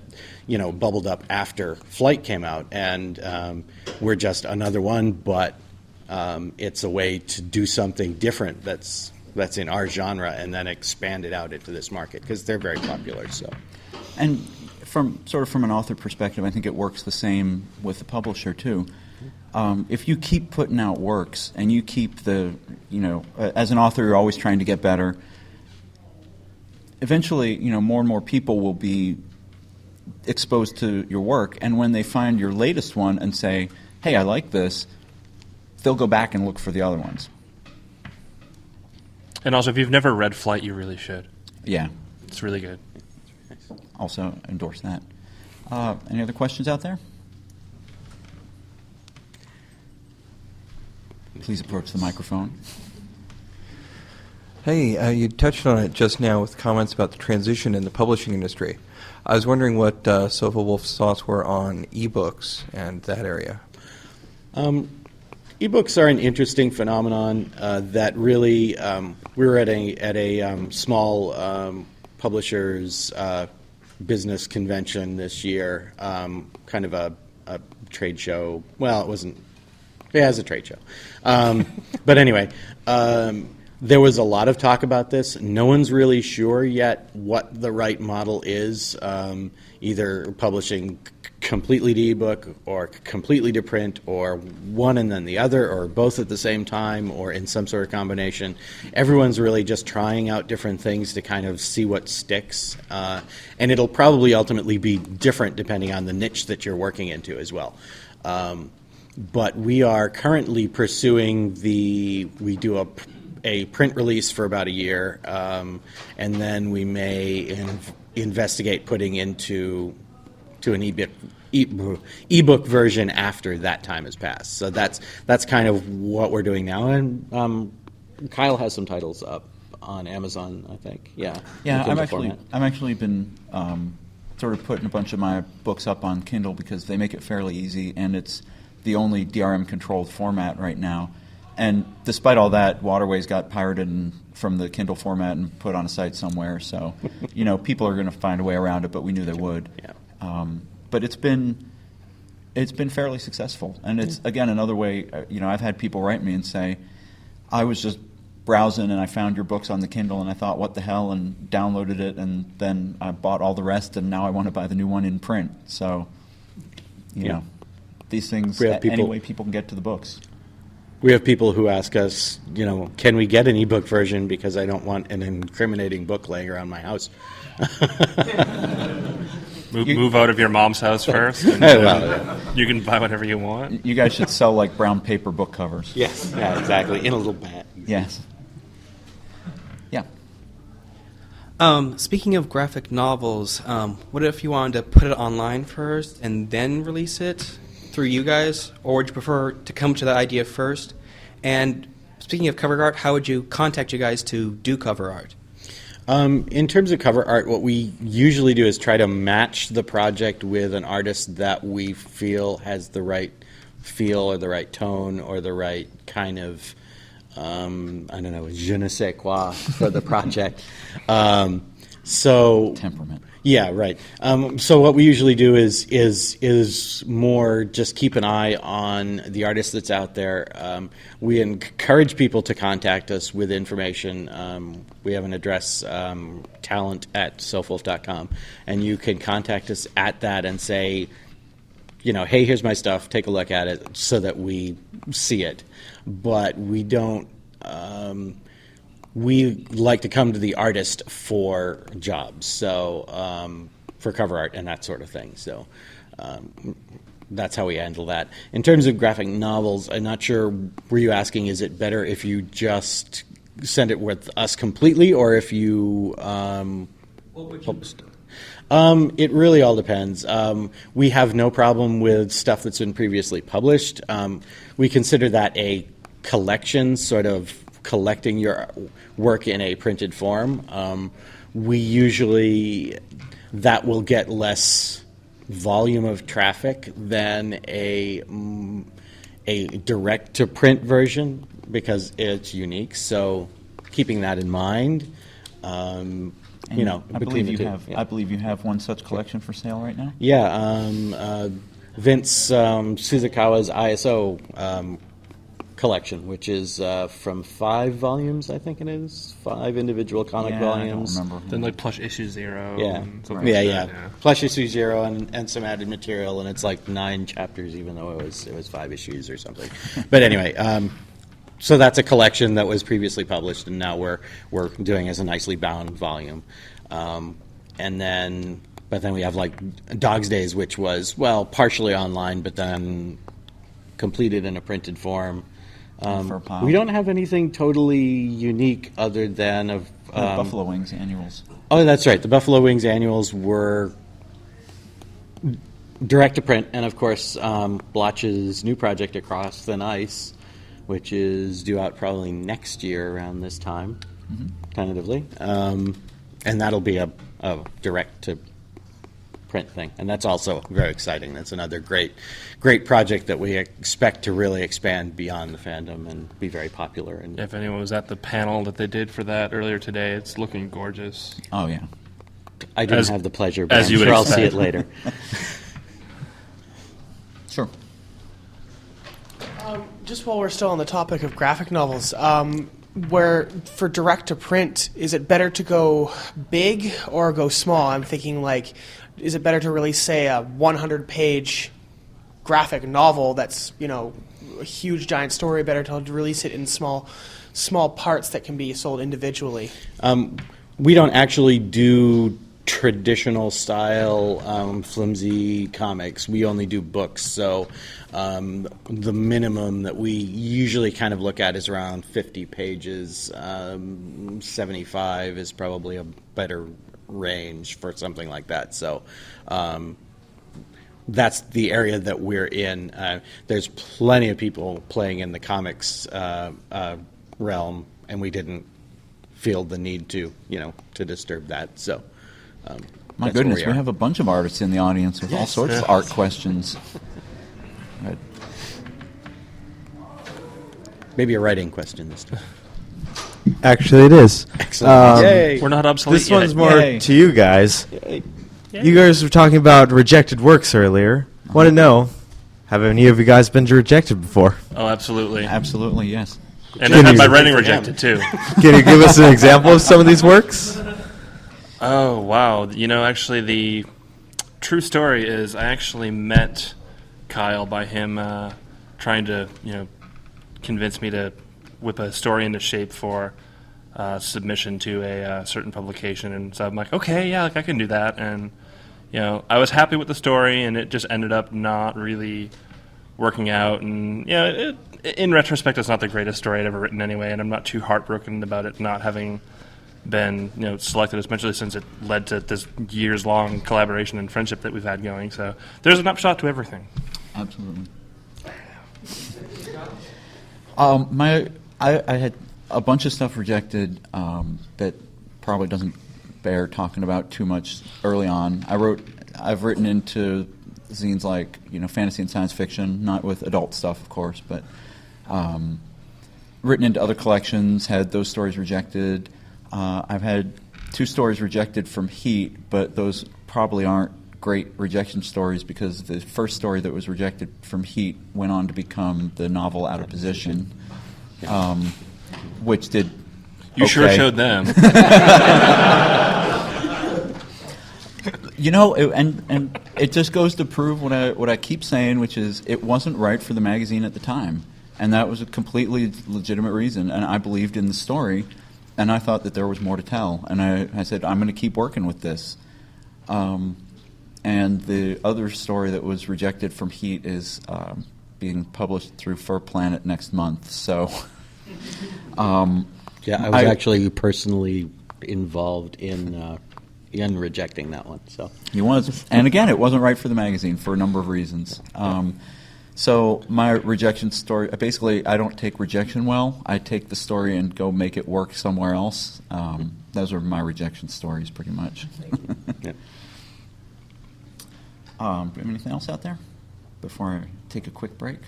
Speaker 4: bubbled up after Flight came out, and we're just another one, but it's a way to do something different that's in our genre and then expand it out into this market, because they're very popular. So,
Speaker 2: and from an author perspective, I think it works the same with the publisher too. If you keep putting out works and you keep as an author, you're always trying to get better. Eventually, more and more people will be exposed to your work, and when they find your latest one and say, "Hey, I like this," they'll go back and look for the other ones.
Speaker 3: And also, if you've never read Flight, you really should.
Speaker 2: Yeah,
Speaker 3: it's really good.
Speaker 2: Also endorse that. Any other questions out there? Please approach the microphone.
Speaker 6: Hey, you touched on it just now with comments about the transition in the publishing industry. I was wondering what Sofawolf's thoughts were on ebooks and that area.
Speaker 4: Ebooks are an interesting phenomenon that really we were at a small publishers business convention this year, kind of a trade show. Well, it wasn't. Yeah, it was a trade show. But anyway, there was a lot of talk about this. No one's really sure yet what the right model is, either publishing completely to ebook or completely to print, or one and then the other, or both at the same time, or in some sort of combination. Everyone's really just trying out different things to kind of see what sticks, and it'll probably ultimately be different depending on the niche that you're working into as well. But we are currently pursuing we do a print release for about a year, and then we may investigate putting into an ebook version after that time has passed. So that's kind of what we're doing now. And Kyle has some titles up on Amazon, I think. Yeah.
Speaker 2: Yeah, I've actually been sort of putting a bunch of my books up on Kindle because they make it fairly easy, and it's the only DRM-controlled format right now. And despite all that, Waterways got pirated from the Kindle format and put on a site somewhere. So, people are going to find a way around it, but we knew they would.
Speaker 4: Yeah.
Speaker 2: But it's been fairly successful, and it's again another way. I've had people write me and say, "I was just browsing and I found your books on the Kindle and I thought, what the hell?" and downloaded it, and then I bought all the rest, and now I want to buy the new one in print. So, these things any way people can get to the books.
Speaker 4: We have people who ask us, can we get an ebook version because I don't want an incriminating book laying around my house.
Speaker 3: Move out of your mom's house first, and you can buy whatever you want.
Speaker 2: You guys should sell like brown paper book covers.
Speaker 4: Yes, yeah, exactly. In a little bag.
Speaker 2: Yes. Yeah.
Speaker 7: Speaking of graphic novels, what if you wanted to put it online first and then release it through you guys, or would you prefer to come to the idea first? And speaking of cover art, how would you contact you guys to do cover art?
Speaker 4: In terms of cover art, what we usually do is try to match the project with an artist that we feel has the right feel or the right tone or the right kind of, I don't know, je ne sais quoi for the project.
Speaker 2: Temperament.
Speaker 4: Yeah, right. So what we usually do is more just keep an eye on the artist that's out there. We encourage people to contact us with information. We have an address, talent@sofawolf.com, and you can contact us at that and say, hey, here's my stuff, take a look at it so that we see it. But we don't... we like to come to the artist for jobs, so for cover art and that sort of thing. So that's how we handle that. In terms of graphic novels, I'm not sure, were you asking, is it better if you just send it with us completely or if you post? It really all depends. We have no problem with stuff that's been previously published. We consider that a collection, sort of collecting your work in a printed form. That will get less volume of traffic than a direct to print version because it's unique. So keeping that in mind,
Speaker 2: I believe you have one such collection for sale right now.
Speaker 4: Yeah, Vince Suzukawa's ISO collection, which is from 5 volumes, I think it is, 5 individual comic volumes.
Speaker 2: I don't remember.
Speaker 3: Then like Plush Issue 0.
Speaker 4: Yeah,
Speaker 3: and something like that,
Speaker 4: yeah. Plush Issue 0 and some added material, and it's like 9 chapters, even though it was 5 issues or something. But anyway, so that's a collection that was previously published, and now we're doing as a nicely bound volume. But then we have like Dog's Days, which was partially online, but then completed in a printed form. We don't have anything totally unique other than
Speaker 2: Buffalo Wings annuals.
Speaker 4: Oh, that's right. The Buffalo Wings annuals were direct to print, and of course, Blotch's new project, Across Thin Ice, which is due out probably next year around this time, tentatively, and that'll be a direct to print thing, and that's also very exciting. That's another great project that we expect to really expand beyond the fandom and be very popular. And
Speaker 3: if anyone was at the panel that they did for that earlier today, it's looking gorgeous.
Speaker 2: Oh yeah,
Speaker 4: I didn't have the pleasure, but I'm sure I'll see it later.
Speaker 2: Sure.
Speaker 8: Just while we're still on the topic of graphic novels, where for direct to print, is it better to go big or go small? I'm thinking like, is it better to release, say, a 100-page graphic novel that's, a huge giant story, better to release it in small parts that can be sold individually?
Speaker 4: We don't actually do traditional style flimsy comics. We only do books, so the minimum that we usually kind of look at is around 50 pages. 75 is probably a better range for something like that. So that's the area that we're in. There's plenty of people playing in the comics realm, and we didn't feel the need to disturb that. So
Speaker 2: my goodness, we have a bunch of artists in the audience with all sorts of art questions. Right.
Speaker 4: Maybe a writing question this time.
Speaker 9: Actually, it is.
Speaker 4: Excellent. Yay.
Speaker 3: We're not obsolete
Speaker 9: This
Speaker 3: yet.
Speaker 9: one's more
Speaker 2: Yay.
Speaker 9: to you guys.
Speaker 4: Yay.
Speaker 9: You guys were talking about rejected works earlier. Want to know, have any of you guys been rejected before?
Speaker 3: Oh, absolutely.
Speaker 2: Absolutely, yes.
Speaker 3: And I've had my writing rejected, too.
Speaker 9: Can you give us an example of some of these works?
Speaker 3: Oh, wow. Actually, the true story is I actually met Kyle by him trying to, convince me to whip a story into shape for submission to a certain publication. And so I'm like, okay, yeah, I can do that. And I was happy with the story, and it just ended up not really working out. And in retrospect, it's not the greatest story I'd ever written anyway, and I'm not too heartbroken about it not having been selected, especially since it led to this years-long collaboration and friendship that we've had going. So there's an upshot to everything.
Speaker 2: Absolutely. I had a bunch of stuff rejected that probably doesn't bear talking about too much early on. I've written into zines like fantasy and science fiction, not with adult stuff, of course, but written into other collections, had those stories rejected. I've had 2 stories rejected from Heat, but those probably aren't great rejection stories because the first story that was rejected from Heat went on to become the novel Out of Position, which did
Speaker 3: You sure showed them.
Speaker 2: And it just goes to prove what I keep saying, which is it wasn't right for the magazine at the time, and that was a completely legitimate reason, and I believed in the story. And I thought that there was more to tell. And I said, I'm going to keep working with this. And the other story that was rejected from Heat is being published through Fur Planet next month. So,
Speaker 4: I was actually personally involved in rejecting that one. So
Speaker 2: he was. And again, it wasn't right for the magazine for a number of reasons. So my rejection story, basically I don't take rejection well. I take the story and go make it work somewhere else. Those are my rejection stories pretty much.
Speaker 4: Yep.
Speaker 2: Do you have anything else out there before I take a quick break?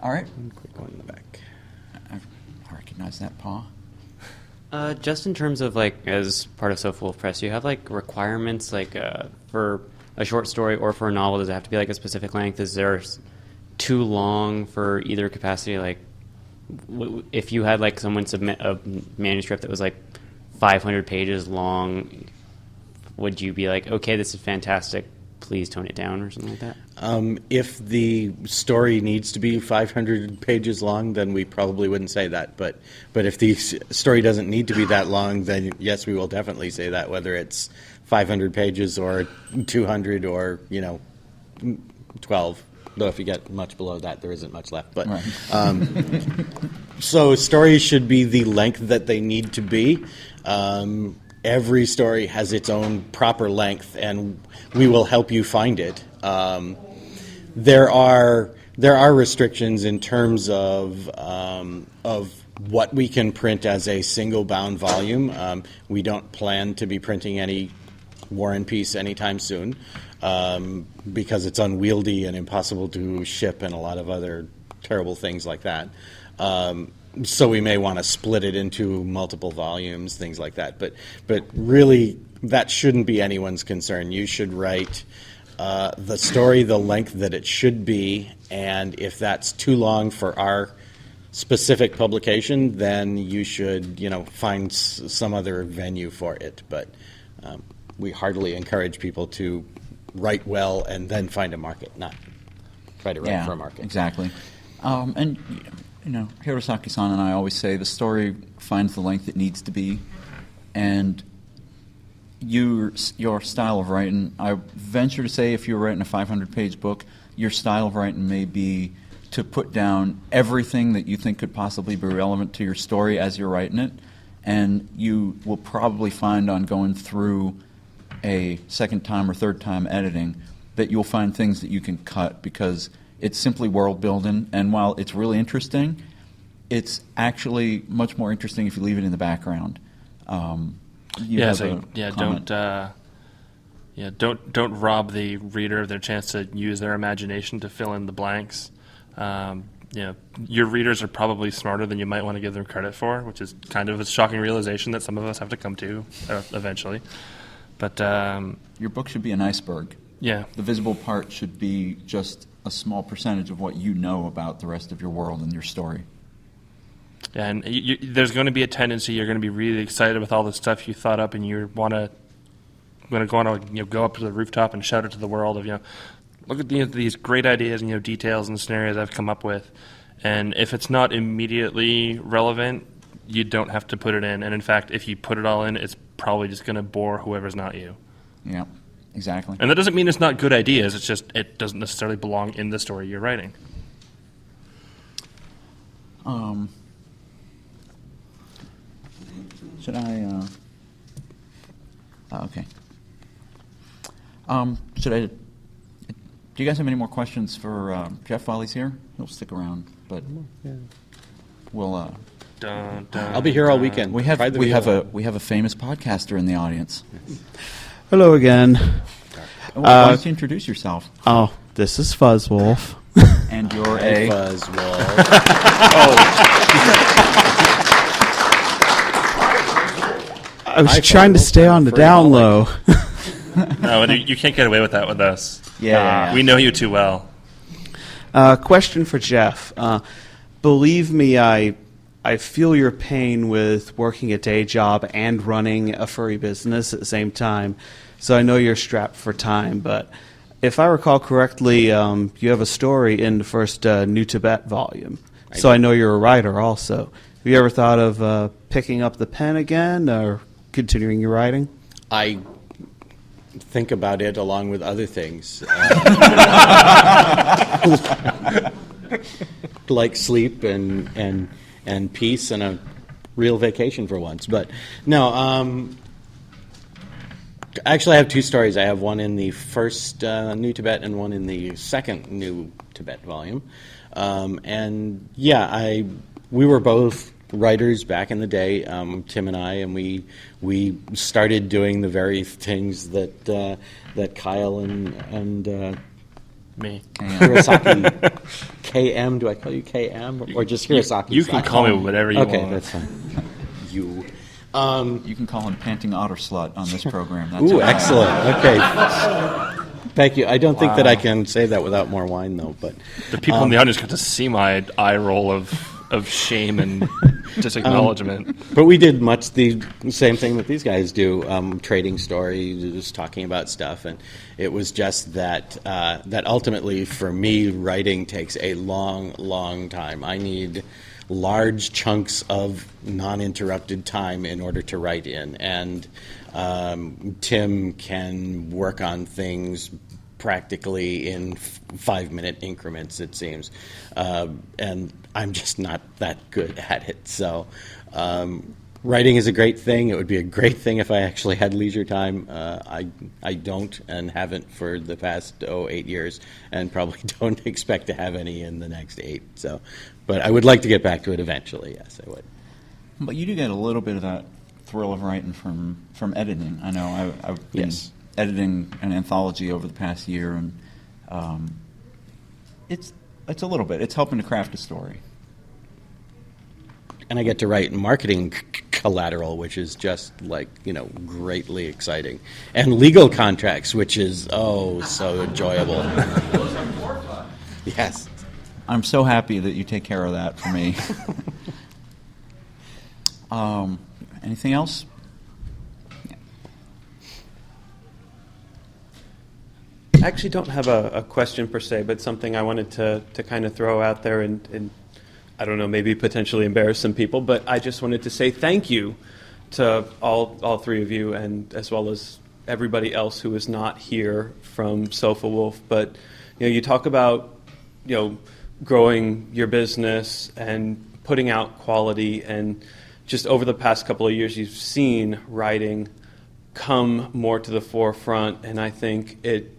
Speaker 2: All right.
Speaker 4: Quick one in the back.
Speaker 2: I recognize that paw.
Speaker 10: Just in terms of as part of Sofawolf Press, do you have requirements for a short story or for a novel? Does it have to be a specific length? Is there too long for either capacity? If you had someone submit a manuscript that was 500 pages long, would you be okay, this is fantastic, please tone it down or something like that?
Speaker 4: If the story needs to be 500 pages long, then we probably wouldn't say that. But if the story doesn't need to be that long, then yes, we will definitely say that, whether it's 500 pages or 200 or 12. Though if you get much below that, there isn't much left. But
Speaker 2: right.
Speaker 4: So stories should be the length that they need to be. Every story has its own proper length, and we will help you find it. There are restrictions in terms of what we can print as a single bound volume. We don't plan to be printing any War and Peace anytime soon because it's unwieldy and impossible to ship and a lot of other terrible things like that. So we may want to split it into multiple volumes, things like that. But really, that shouldn't be anyone's concern. You should write the story the length that it should be, and if that's too long for our specific publication, then you should find some other venue for it. But we heartily encourage people to write well and then find a market, not try to write for a market.
Speaker 2: Exactly. And Hirosaki-san and I always say the story finds the length it needs to be, and your style of writing, I venture to say if you're writing a 500-page book, your style of writing may be to put down everything that you think could possibly be relevant to your story as you're writing it, and you will probably find on going through a second time or third time editing that you'll find things that you can cut because it's simply world building, and while it's really interesting, it's actually much more interesting if you leave it in the background.
Speaker 3: Don't rob the reader of their chance to use their imagination to fill in the blanks. Your readers are probably smarter than you might want to give them credit for, which is kind of a shocking realization that some of us have to come to eventually. But
Speaker 2: your book should be an iceberg.
Speaker 3: Yeah.
Speaker 2: The visible part should be just a small percentage of what you know about the rest of your world and your story.
Speaker 3: Yeah, and there's going to be a tendency you're going to be really excited with all the stuff you thought up, and you want to go up to the rooftop and shout it to the world of look at these great ideas and details and scenarios I've come up with, and if it's not immediately relevant, you don't have to put it in. And in fact, if you put it all in, it's probably just going to bore whoever's not you.
Speaker 2: Yeah. Exactly.
Speaker 3: And that doesn't mean it's not good ideas. It's just it doesn't necessarily belong in the story you're writing.
Speaker 2: Should I? Okay. Should I? Do you guys have any more questions for Jeff while he's here? He'll stick around, but we'll.
Speaker 3: Dun, dun,
Speaker 4: I'll be here all weekend.
Speaker 2: We have a famous podcaster in the audience.
Speaker 9: Hello again.
Speaker 2: Why don't you introduce yourself?
Speaker 9: Oh, this is Fuzzwolf.
Speaker 2: And you're
Speaker 4: Hey,
Speaker 2: a.
Speaker 4: Fuzzwolf.
Speaker 9: I was trying to stay on the down low.
Speaker 3: No, you can't get away with that with us.
Speaker 2: Yeah.
Speaker 3: We know you too well.
Speaker 9: Question for Jeff. Believe me, I feel your pain with working a day job and running a furry business at the same time. So I know you're strapped for time, but if I recall correctly, you have a story in the first New Tibet volume. So I know you're a writer also. Have you ever thought of picking up the pen again or continuing your writing?
Speaker 4: I think about it along with other things. Like sleep and peace and a real vacation for once. But no, actually I have two stories. I have one in the first New Tibet and one in the second New Tibet volume. And yeah, we were both writers back in the day, Tim and I, and we started doing the very things that Kyle and
Speaker 3: Me.
Speaker 4: Hirosaki KM. Do I call you KM or just Hirosaki?
Speaker 3: You can call me whatever you want.
Speaker 4: Okay, that's fine. You.
Speaker 2: You can call him Panting Otter Slut on this program. That's
Speaker 4: Ooh,
Speaker 2: okay.
Speaker 4: excellent. Okay. Thank you. I don't think that I can say that without more wine, though. But
Speaker 3: The people in the audience got to see my eye roll of shame and disacknowledgement.
Speaker 4: But we did much the same thing that these guys do, trading stories, just talking about stuff, and it was just that that ultimately, for me, writing takes a long time. I need large chunks of non-interrupted time in order to write in, and Tim can work on things practically in 5-minute increments, it seems, and I'm just not that good at it. So writing is a great thing. It would be a great thing if I actually had leisure time. I don't and haven't for the past 8 years, and probably don't expect to have any in the next 8. So, but I would like to get back to it eventually. Yes, I would.
Speaker 2: But you do get a little bit of that thrill of writing from editing. I know I've been editing an anthology over the past year, and it's a little bit. It's helping to craft a story.
Speaker 4: And I get to write marketing collateral, which is just greatly exciting, and legal contracts, which is so enjoyable. Yes.
Speaker 2: I'm so happy that you take care of that for me. Anything else?
Speaker 11: I actually don't have a question per se, but something I wanted to kind of throw out there and I don't know, maybe potentially embarrass some people, but I just wanted to say thank you to all three of you, and as well as everybody else who is not here from Sofawolf. But you talk about growing your business and putting out quality, and just over the past couple of years, you've seen writing come more to the forefront, and I think it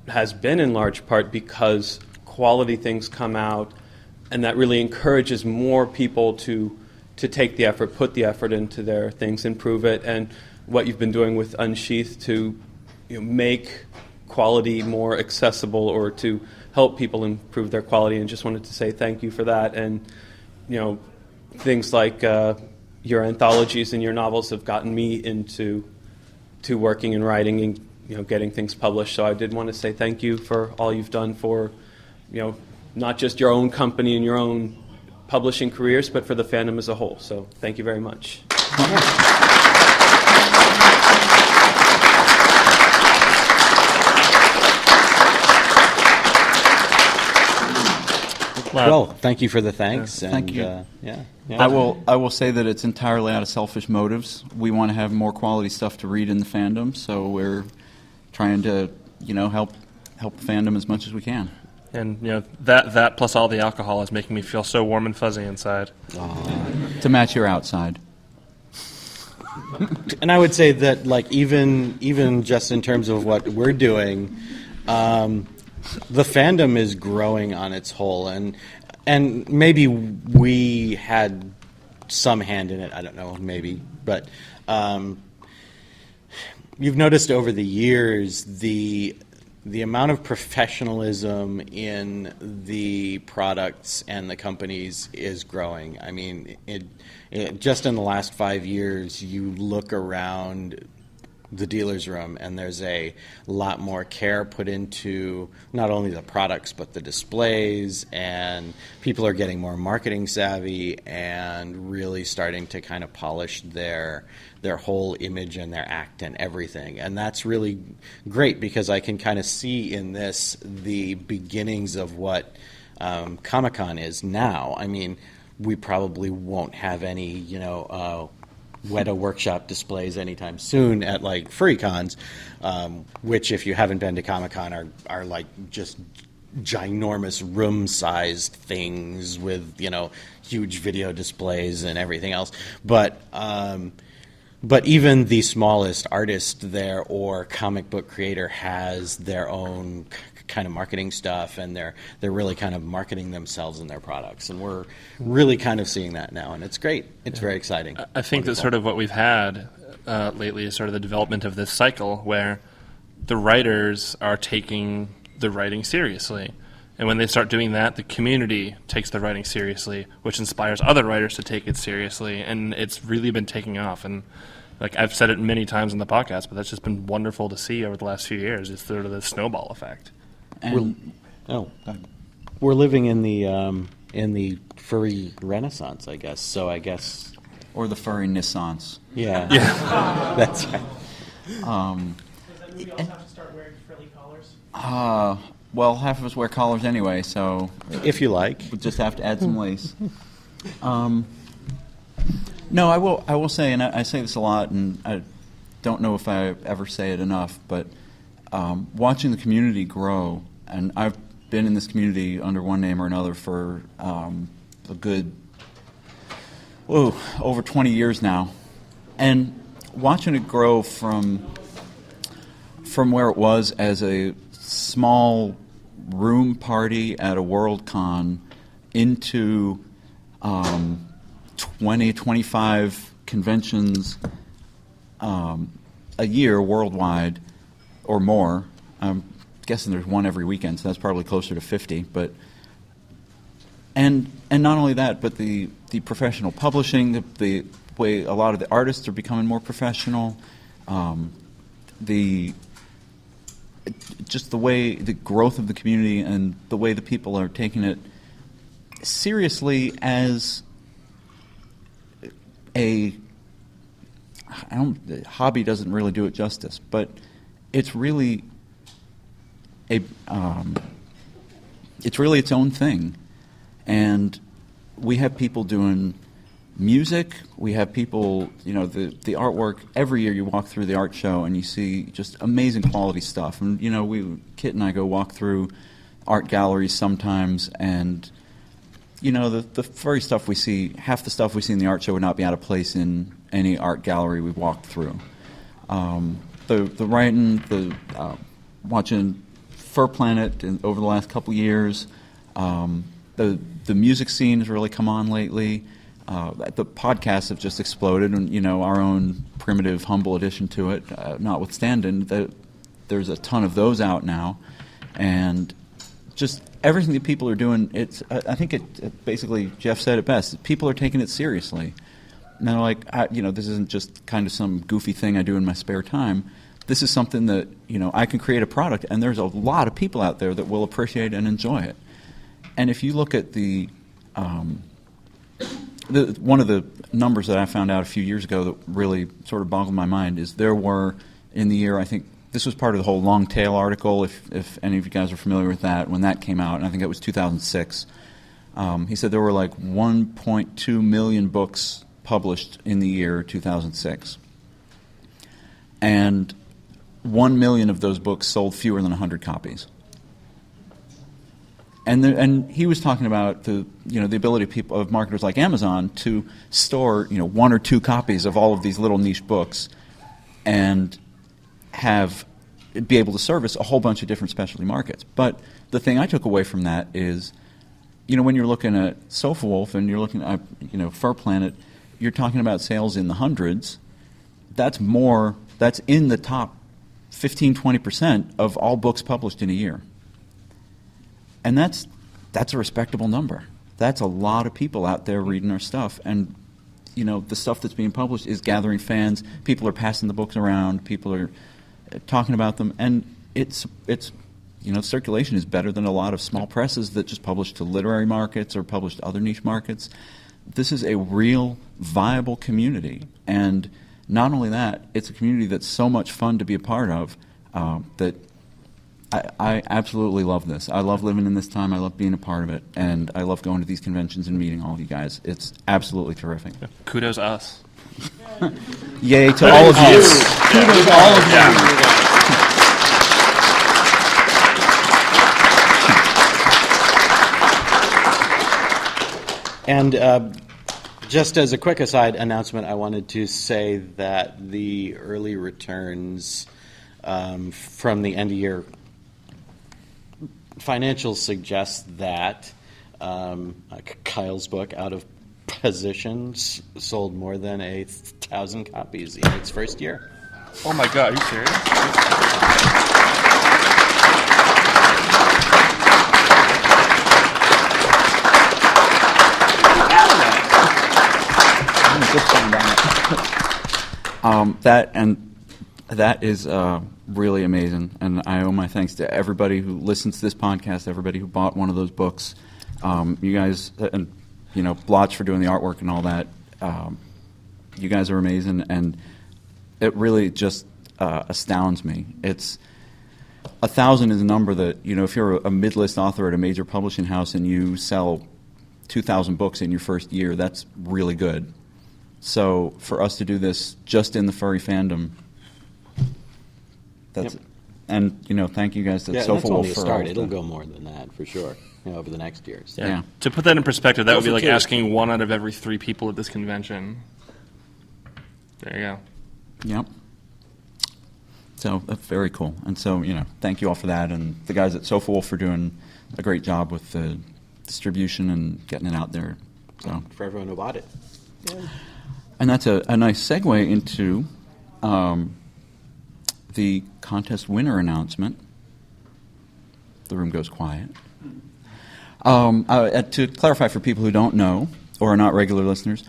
Speaker 11: has been in large part because quality things come out, and that really encourages more people to take the effort, put the effort into their things, improve it, and what you've been doing with Unsheathed to make quality more accessible or to help people improve their quality, and just wanted to say thank you for that. And things like your anthologies and your novels have gotten me into working and writing and getting things published. So I did want to say thank you for all you've done for not just your own company and your own publishing careers, but for the fandom as a whole. So thank you very much.
Speaker 4: Well, thank you for the thanks.
Speaker 2: Thank you.
Speaker 4: Yeah.
Speaker 2: I will say that it's entirely out of selfish motives. We want to have more quality stuff to read in the fandom, so we're trying to help fandom as much as we can.
Speaker 3: And that plus all the alcohol is making me feel so warm and fuzzy inside.
Speaker 2: To match your outside.
Speaker 4: And I would say that, like, even just in terms of what we're doing, the fandom is growing on its whole, and maybe we had some hand in it. I don't know, maybe, but you've noticed over the years the amount of professionalism in the products and the companies is growing. I mean, it just in the last 5 years, you look around the dealer's room and there's a lot more care put into not only the products but the displays, and people are getting more marketing savvy and really starting to kind of polish their whole image and their act and everything. And that's really great because I can kind of see in this the beginnings of what Comic-Con is now. I mean, we probably won't have any, Weta Workshop displays anytime soon at like furry cons, which if you haven't been to Comic-Con are like just ginormous room-sized things with, huge video displays and everything else. But even the smallest artist there or comic book creator has their own kind of marketing stuff, and they're really kind of marketing themselves and their products, and we're really kind of seeing that now, and it's great. It's very exciting.
Speaker 3: I think that sort of what we've had lately is sort of the development of this cycle where the writers are taking the writing seriously. And when they start doing that, the community takes the writing seriously, which inspires other writers to take it seriously. And it's really been taking off. And like I've said it many times in the podcast, but that's just been wonderful to see over the last few years. It's sort of the snowball effect.
Speaker 2: And
Speaker 4: we're living in the furry renaissance, I guess. So I guess,
Speaker 2: or the furry Renaissance.
Speaker 4: Yeah, that's right.
Speaker 8: Does everybody else have to start wearing frilly collars?
Speaker 2: Well, half of us wear collars anyway, so
Speaker 4: if you like,
Speaker 2: we just have to add some lace. No, I will say, and I say this a lot, and I don't know if I ever say it enough, but watching the community grow, and I've been in this community under one name or another for a good over 20 years now, and watching it grow from where it was as a small room party at a Worldcon into 20, 25 conventions a year worldwide or more. I'm guessing there's one every weekend, so that's probably closer to 50. But and not only that, but the professional publishing, the way a lot of the artists are becoming more professional, just the way the growth of the community and the way the people are taking it seriously as hobby doesn't really do it justice, but it's really it's really its own thing. And we have people doing music, we have people, the artwork. Every year you walk through the art show and you see just amazing quality stuff. And, Kit and I go walk through art galleries sometimes, and, the furry stuff we see, half the stuff we see in the art show would not be out of place in any art gallery we've walked through. The writing, watching Fur Planet over the last couple years, the music scene has really come on lately. The podcasts have just exploded, and our own primitive, humble addition to it, notwithstanding, there's a ton of those out now, and just everything that people are doing. I think it basically, Jeff said it best. People are taking it seriously. And they're like, this isn't just kind of some goofy thing I do in my spare time. This is something that I can create a product, and there's a lot of people out there that will appreciate and enjoy it. And if you look at one of the numbers that I found out a few years ago that really sort of boggled my mind is there were, in the year, I think this was part of the whole long tail article, if any of you guys are familiar with that, when that came out, and I think it was 2006. He said there were like 1.2 million books published in the year 2006. And 1 million of those books sold fewer than 100 copies. And he was talking about the ability of marketers like Amazon to store 1 or 2 copies of all of these little niche books and be able to service a whole bunch of different specialty markets. But the thing I took away from that is, when you're looking at Sofawolf and you're looking at Fur Planet, you're talking about sales in the hundreds. That's in the top 15-20% of all books published in a year. And that's a respectable number. That's a lot of people out there reading our stuff. And, the stuff that's being published is gathering fans. People are passing the books around. People are talking about them. And it's circulation is better than a lot of small presses that just publish to literary markets or publish to other niche markets. This is a real, viable community. And not only that, it's a community that's so much fun to be a part of that I absolutely love this. I love living in this time. I love being a part of it. And I love going to these conventions and meeting all of you guys. It's absolutely terrific.
Speaker 3: Yeah. Kudos us.
Speaker 2: Yay to all of you. Kudos to all of you.
Speaker 4: And just as a quick aside announcement, I wanted to say that the early returns from the end of year financials suggest that Kyle's book, Out of Position, sold more than 1,000 copies in its first year.
Speaker 3: Oh my God, are you serious?
Speaker 2: That is really amazing, and I owe my thanks to everybody who listens to this podcast, everybody who bought one of those books. You guys, and Blotch for doing the artwork and all that. You guys are amazing, and it really just astounds me. It's 1,000 is a number that if you're a mid-list author at a major publishing house and you sell 2,000 books in your first year, that's really good. So for us to do this just in the furry fandom, that's
Speaker 4: Yep.
Speaker 2: And thank you guys to
Speaker 4: Yeah,
Speaker 2: Sofawolf
Speaker 4: that's only a
Speaker 2: for
Speaker 4: start.
Speaker 2: all
Speaker 4: It'll
Speaker 2: the-
Speaker 4: go more than that for sure over the next years.
Speaker 2: Yeah.
Speaker 3: To put that in perspective, that would be
Speaker 4: Also,
Speaker 3: like
Speaker 4: too-
Speaker 3: asking 1 out of every 3 people at this convention. There you go.
Speaker 2: Yep. So that's very cool. And so, thank you all for that, and the guys at Sofawolf for doing a great job with the distribution and getting it out there. So
Speaker 4: For everyone who bought it.
Speaker 2: And that's a nice segue into the contest winner announcement. The room goes quiet. To clarify for people who don't know or are not regular listeners,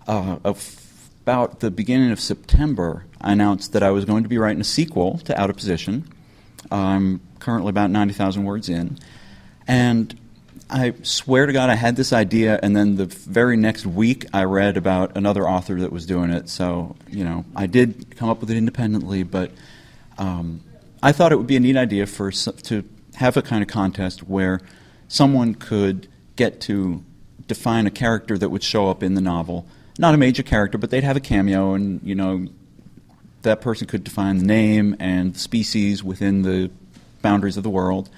Speaker 2: about the beginning of September, I announced that I was going to be writing a sequel to Out of Position. I'm currently about 90,000 words in. And I swear to God I had this idea, and then the very next week I read about another author that was doing it. So, I did come up with it independently, but I thought it would be a neat idea to have a kind of contest where someone could get to define a character that would show up in the novel. Not a major character, but they'd have a cameo, and, that person could define the name and species within the boundaries of the world.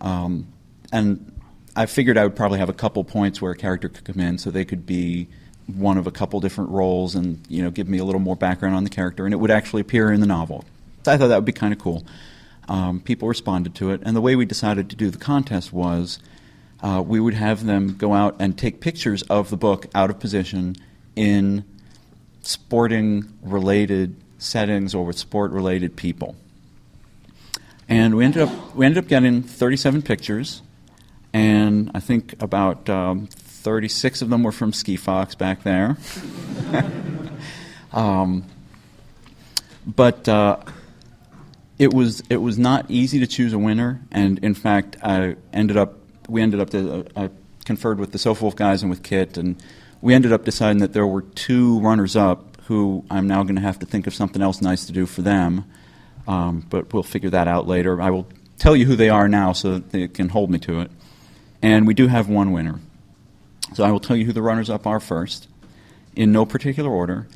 Speaker 2: And I figured I would probably have a couple points where a character could come in, so they could be one of a couple different roles and give me a little more background on the character, and it would actually appear in the novel. So I thought that would be kind of cool. People responded to it, and the way we decided to do the contest was we would have them go out and take pictures of the book Out of Position in sporting-related settings or with sport-related people. And we ended up getting 37 pictures. And I think about 36 of them were from Ski Fox back there. But it was not easy to choose a winner, and in fact, I conferred with the Sofawolf guys and with Kit, and we ended up deciding that there were 2 runners-up who I'm now going to have to think of something else nice to do for them. But we'll figure that out later. I will tell you who they are now so that they can hold me to it. And we do have 1 winner. So I will tell you who the runners-up are first, in no particular order.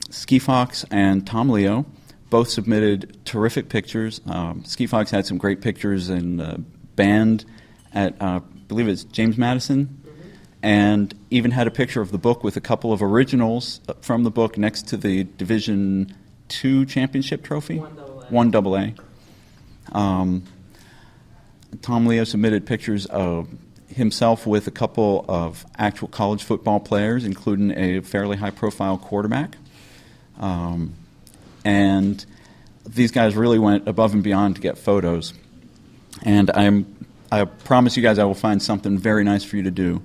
Speaker 2: Ski Fox and Tom Leo both submitted terrific pictures. Ski Fox had some great pictures in the band at, I believe it's James Madison, and even had a picture of the book with a couple of originals from the book next to the Division II championship trophy. 1AA. Tom Leo submitted pictures of himself with a couple of actual college football players, including a fairly high-profile quarterback. And these guys really went above and beyond to get photos. And I promise you guys I will find something very nice for you to do.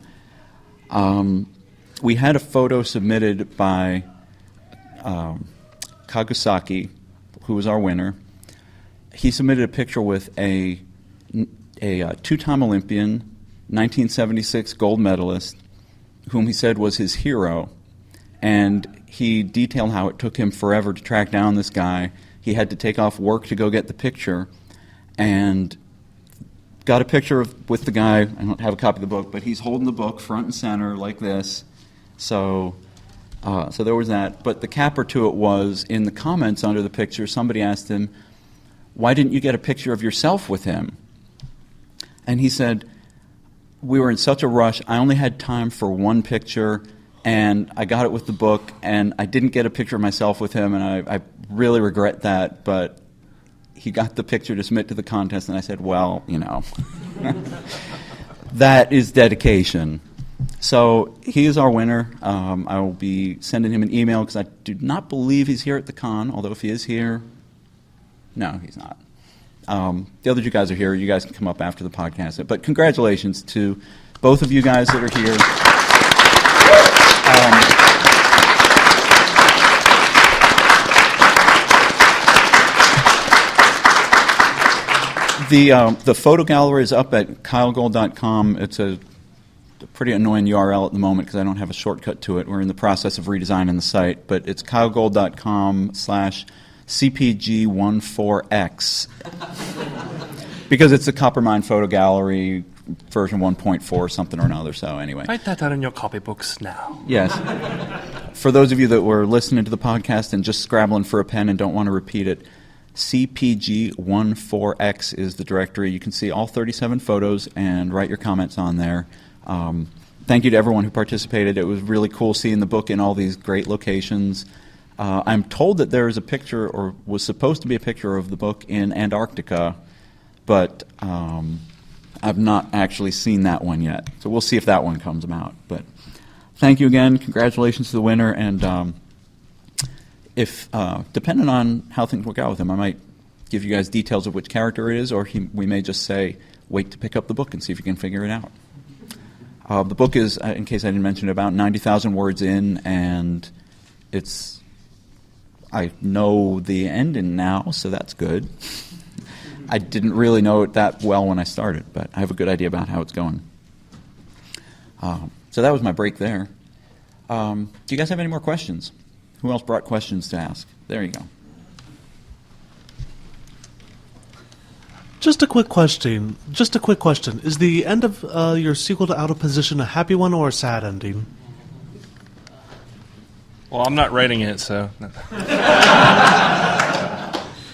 Speaker 2: We had a photo submitted by Kagusaki, who was our winner. He submitted a picture with a two-time Olympian, 1976 gold medalist, whom he said was his hero. And he detailed how it took him forever to track down this guy. He had to take off work to go get the picture, and got a picture with the guy. I don't have a copy of the book, but he's holding the book front and center like this. So there was that. But the capper to it was, in the comments under the picture, somebody asked him, "Why didn't you get a picture of yourself with him?" And he said, "We were in such a rush. I only had time for one picture, and I got it with the book, and I didn't get a picture of myself with him, and I really regret that, but he got the picture to submit to the contest." And I said, well, that is dedication. So he is our winner. I will be sending him an email because I do not believe he's here at the con, although if he is here, no, he's not. The other two guys are here. You guys can come up after the podcast. But congratulations to both of you guys that are here. The photo gallery is up at kylegold.com. It's a pretty annoying URL at the moment because I don't have a shortcut to it. We're in the process of redesigning the site, but it's kylegold.com/CPG14X because it's the Coppermine Photo Gallery version 1.4 something or another. So anyway,
Speaker 3: Write that down in your copybooks now.
Speaker 2: yes. For those of you that were listening to the podcast and just scrabbling for a pen and don't want to repeat it, CPG14X is the directory. You can see all 37 photos and write your comments on there. Thank you to everyone who participated. It was really cool seeing the book in all these great locations. I'm told that there is a picture, or was supposed to be a picture of the book in Antarctica, but I've not actually seen that one yet. So we'll see if that one comes about. But thank you again. Congratulations to the winner. And if depending on how things work out with him, I might give you guys details of which character it is, or we may just say, wait to pick up the book and see if you can figure it out. The book is, in case I didn't mention it, about 90,000 words in, and I know the ending now, so that's good. I didn't really know it that well when I started, but I have a good idea about how it's going. So that was my break there. Do you guys have any more questions? Who else brought questions to ask? There you go.
Speaker 12: Just a quick question. Is the end of your sequel to Out of Position a happy one or a sad ending?
Speaker 3: Well, I'm not writing it, so.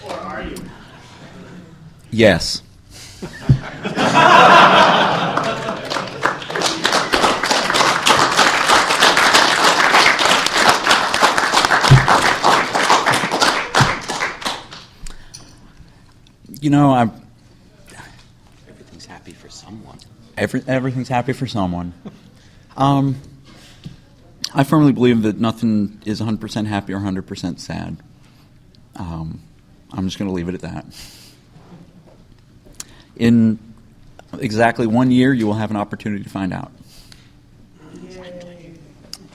Speaker 12: Or are you?
Speaker 2: Yes.
Speaker 4: Everything's happy for someone.
Speaker 2: Everything's happy for someone. I firmly believe that nothing is 100% happy or 100% sad. I'm just going to leave it at that. In exactly 1 year, you will have an opportunity to find out.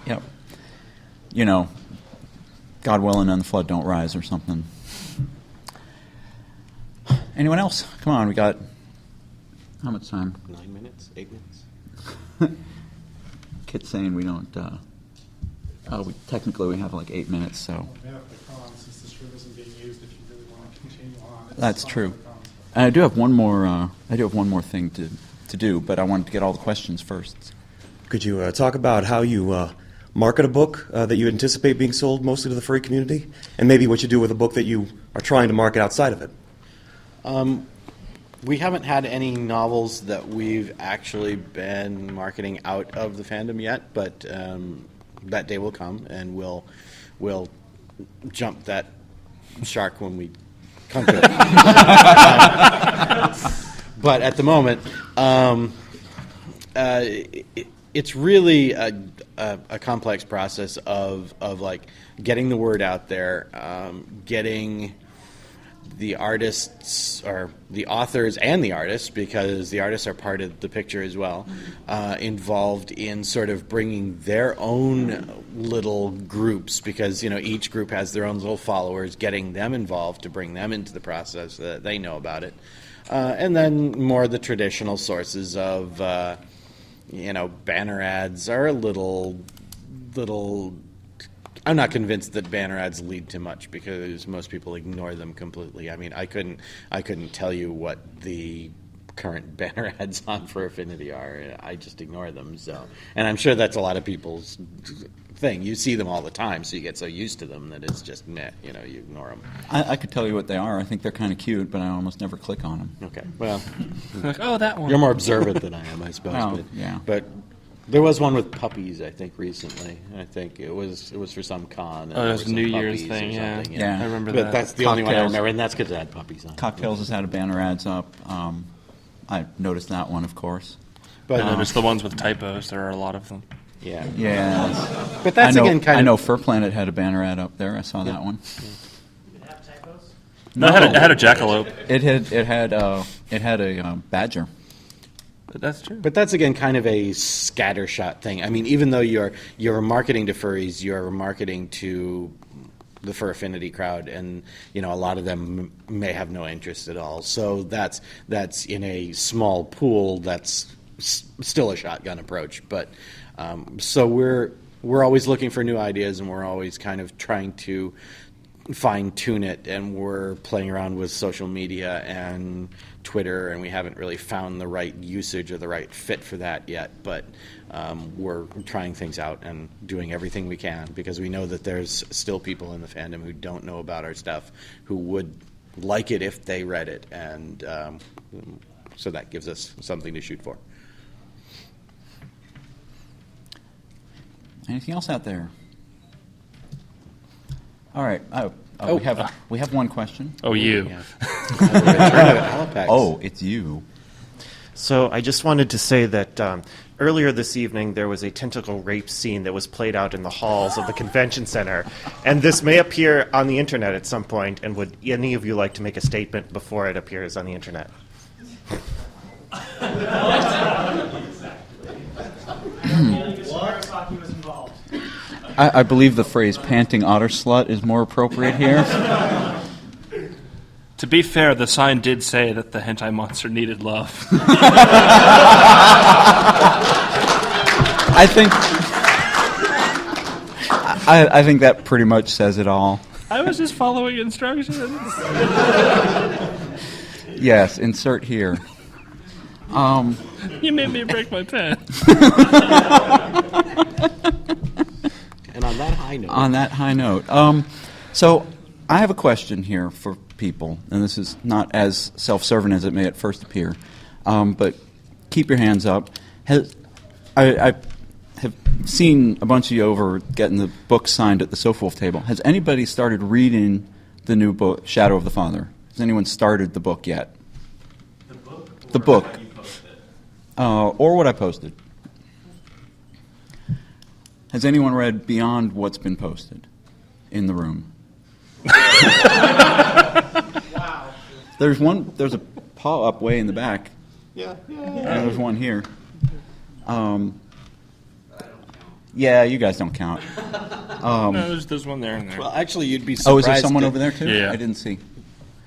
Speaker 2: Yep. God willing and the flood don't rise or something. Anyone else? Come on, we got how much time?
Speaker 4: 9 minutes? 8 minutes?
Speaker 2: Kit's saying we don't. Technically we have like 8 minutes, so.
Speaker 13: Since this room isn't being used, if you really want to continue on.
Speaker 2: That's true. And I do have one more. Thing to do, but I wanted to get all the questions first.
Speaker 14: Could you talk about how you market a book that you anticipate being sold mostly to the furry community, and maybe what you do with a book that you are trying to market outside of it?
Speaker 4: We haven't had any novels that we've actually been marketing out of the fandom yet, but that day will come, and we'll jump that shark when we come to it. But at the moment, it's really a complex process of like getting the word out there, getting the artists, or the authors and the artists, because the artists are part of the picture as well, involved in sort of bringing their own little groups, because each group has their own little followers, getting them involved to bring them into the process so that they know about it. And then more the traditional sources of banner ads are a little. I'm not convinced that banner ads lead to much, because most people ignore them completely. I mean, I couldn't tell you what the current banner ads on for Affinity are. I just ignore them. So, and I'm sure that's a lot of people's thing. You see them all the time, so you get so used to them that it's just meh. You ignore them.
Speaker 2: I could tell you what they are. I think they're kind of cute, but I almost never click on them.
Speaker 4: Okay, well,
Speaker 3: like, oh, that one.
Speaker 4: You're more observant than I am, I suppose.
Speaker 2: Oh,
Speaker 4: but,
Speaker 2: yeah.
Speaker 4: But there was one with puppies, I think, recently. I think it was for some con.
Speaker 3: Oh, it was a New Year's
Speaker 4: puppies
Speaker 3: thing,
Speaker 4: or
Speaker 3: yeah.
Speaker 4: something,
Speaker 2: Yeah.
Speaker 3: I remember
Speaker 4: But
Speaker 3: that.
Speaker 4: that's the only one I
Speaker 2: Cocktails.
Speaker 4: remember, and that's because it had puppies on it.
Speaker 2: Cocktails has had a banner ads up. I noticed that one, of course.
Speaker 4: But
Speaker 3: I noticed the ones with typos. There are a lot of them.
Speaker 4: Yeah.
Speaker 2: Yeah.
Speaker 4: But that's again kind of.
Speaker 2: I know Fur Planet had a banner ad up there. I saw that one.
Speaker 3: No, it had a jackalope.
Speaker 2: It had a badger.
Speaker 3: But that's true.
Speaker 4: But that's again kind of a scattershot thing. I mean, even though you're marketing to furries, you're marketing to the fur affinity crowd, and a lot of them may have no interest at all. So that's in a small pool. That's still a shotgun approach. But so we're always looking for new ideas, and we're always kind of trying to fine tune it, and we're playing around with social media and Twitter, and we haven't really found the right usage or the right fit for that yet, but we're trying things out and doing everything we can, because we know that there's still people in the fandom who don't know about our stuff, who would like it if they read it, and so that gives us something to shoot for.
Speaker 2: Anything else out there? All right. We have one question.
Speaker 3: Oh, you.
Speaker 2: Oh, it's you.
Speaker 15: So I just wanted to say that earlier this evening there was a tentacle rape scene that was played out in the halls of the convention center, and this may appear on the internet at some point. And would any of you like to make a statement before it appears on the internet?
Speaker 2: I believe the phrase "panting otter slut" is more appropriate here.
Speaker 3: To be fair, the sign did say that the hentai monster needed love.
Speaker 2: I think that pretty much says it all.
Speaker 3: I was just following instructions.
Speaker 2: Yes, insert here.
Speaker 3: You made me break my pen.
Speaker 4: And on that high note.
Speaker 2: On that high note. So I have a question here for people, and this is not as self-serving as it may at first appear, but keep your hands up. I have seen a bunch of you over getting the book signed at the Sofawolf table. Has anybody started reading the new book, Shadow of the Father? Has anyone started the book yet? The book. Or what I posted. Has anyone read beyond what's been posted in the room?
Speaker 8: Wow.
Speaker 2: There's a paw up way in the back.
Speaker 8: Yeah.
Speaker 2: And there's one here. Yeah, you guys don't count.
Speaker 3: No, there's one there and there.
Speaker 4: Well, actually, you'd be surprised.
Speaker 2: Oh, is there someone over there too?
Speaker 3: Yeah.
Speaker 2: I didn't see.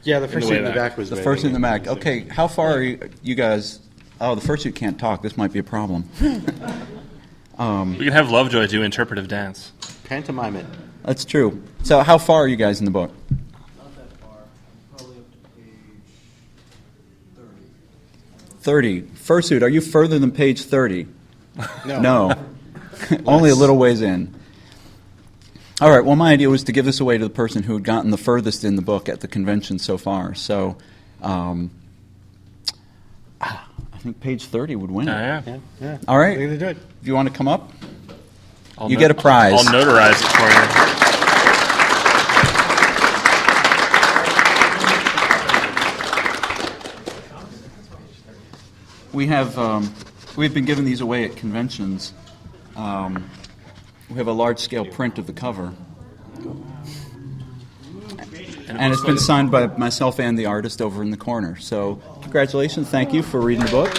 Speaker 4: Yeah, the first seat in the back was
Speaker 2: The
Speaker 4: waving.
Speaker 2: first in the back. Okay, how far are you guys? Oh, the first you can't talk. This might be a problem.
Speaker 3: We can have Lovejoy do interpretive dance.
Speaker 4: Pantomime it.
Speaker 2: That's true. So how far are you guys in the book?
Speaker 13: Not that far. Probably up to page
Speaker 2: 30. Fursuit, are you further than page 30?
Speaker 4: No.
Speaker 2: No. Only a little ways in. All right, well, my idea was to give this away to the person who had gotten the furthest in the book at the convention so far. So I think page 30 would win it.
Speaker 3: Yeah.
Speaker 2: All right.
Speaker 4: They're gonna do it.
Speaker 2: If you want to come up, you get a prize.
Speaker 3: I'll notarize it for you.
Speaker 2: We've been giving these away at conventions. We have a large-scale print of the cover. And it's been signed by myself and the artist over in the corner. So congratulations. Thank you for reading the book.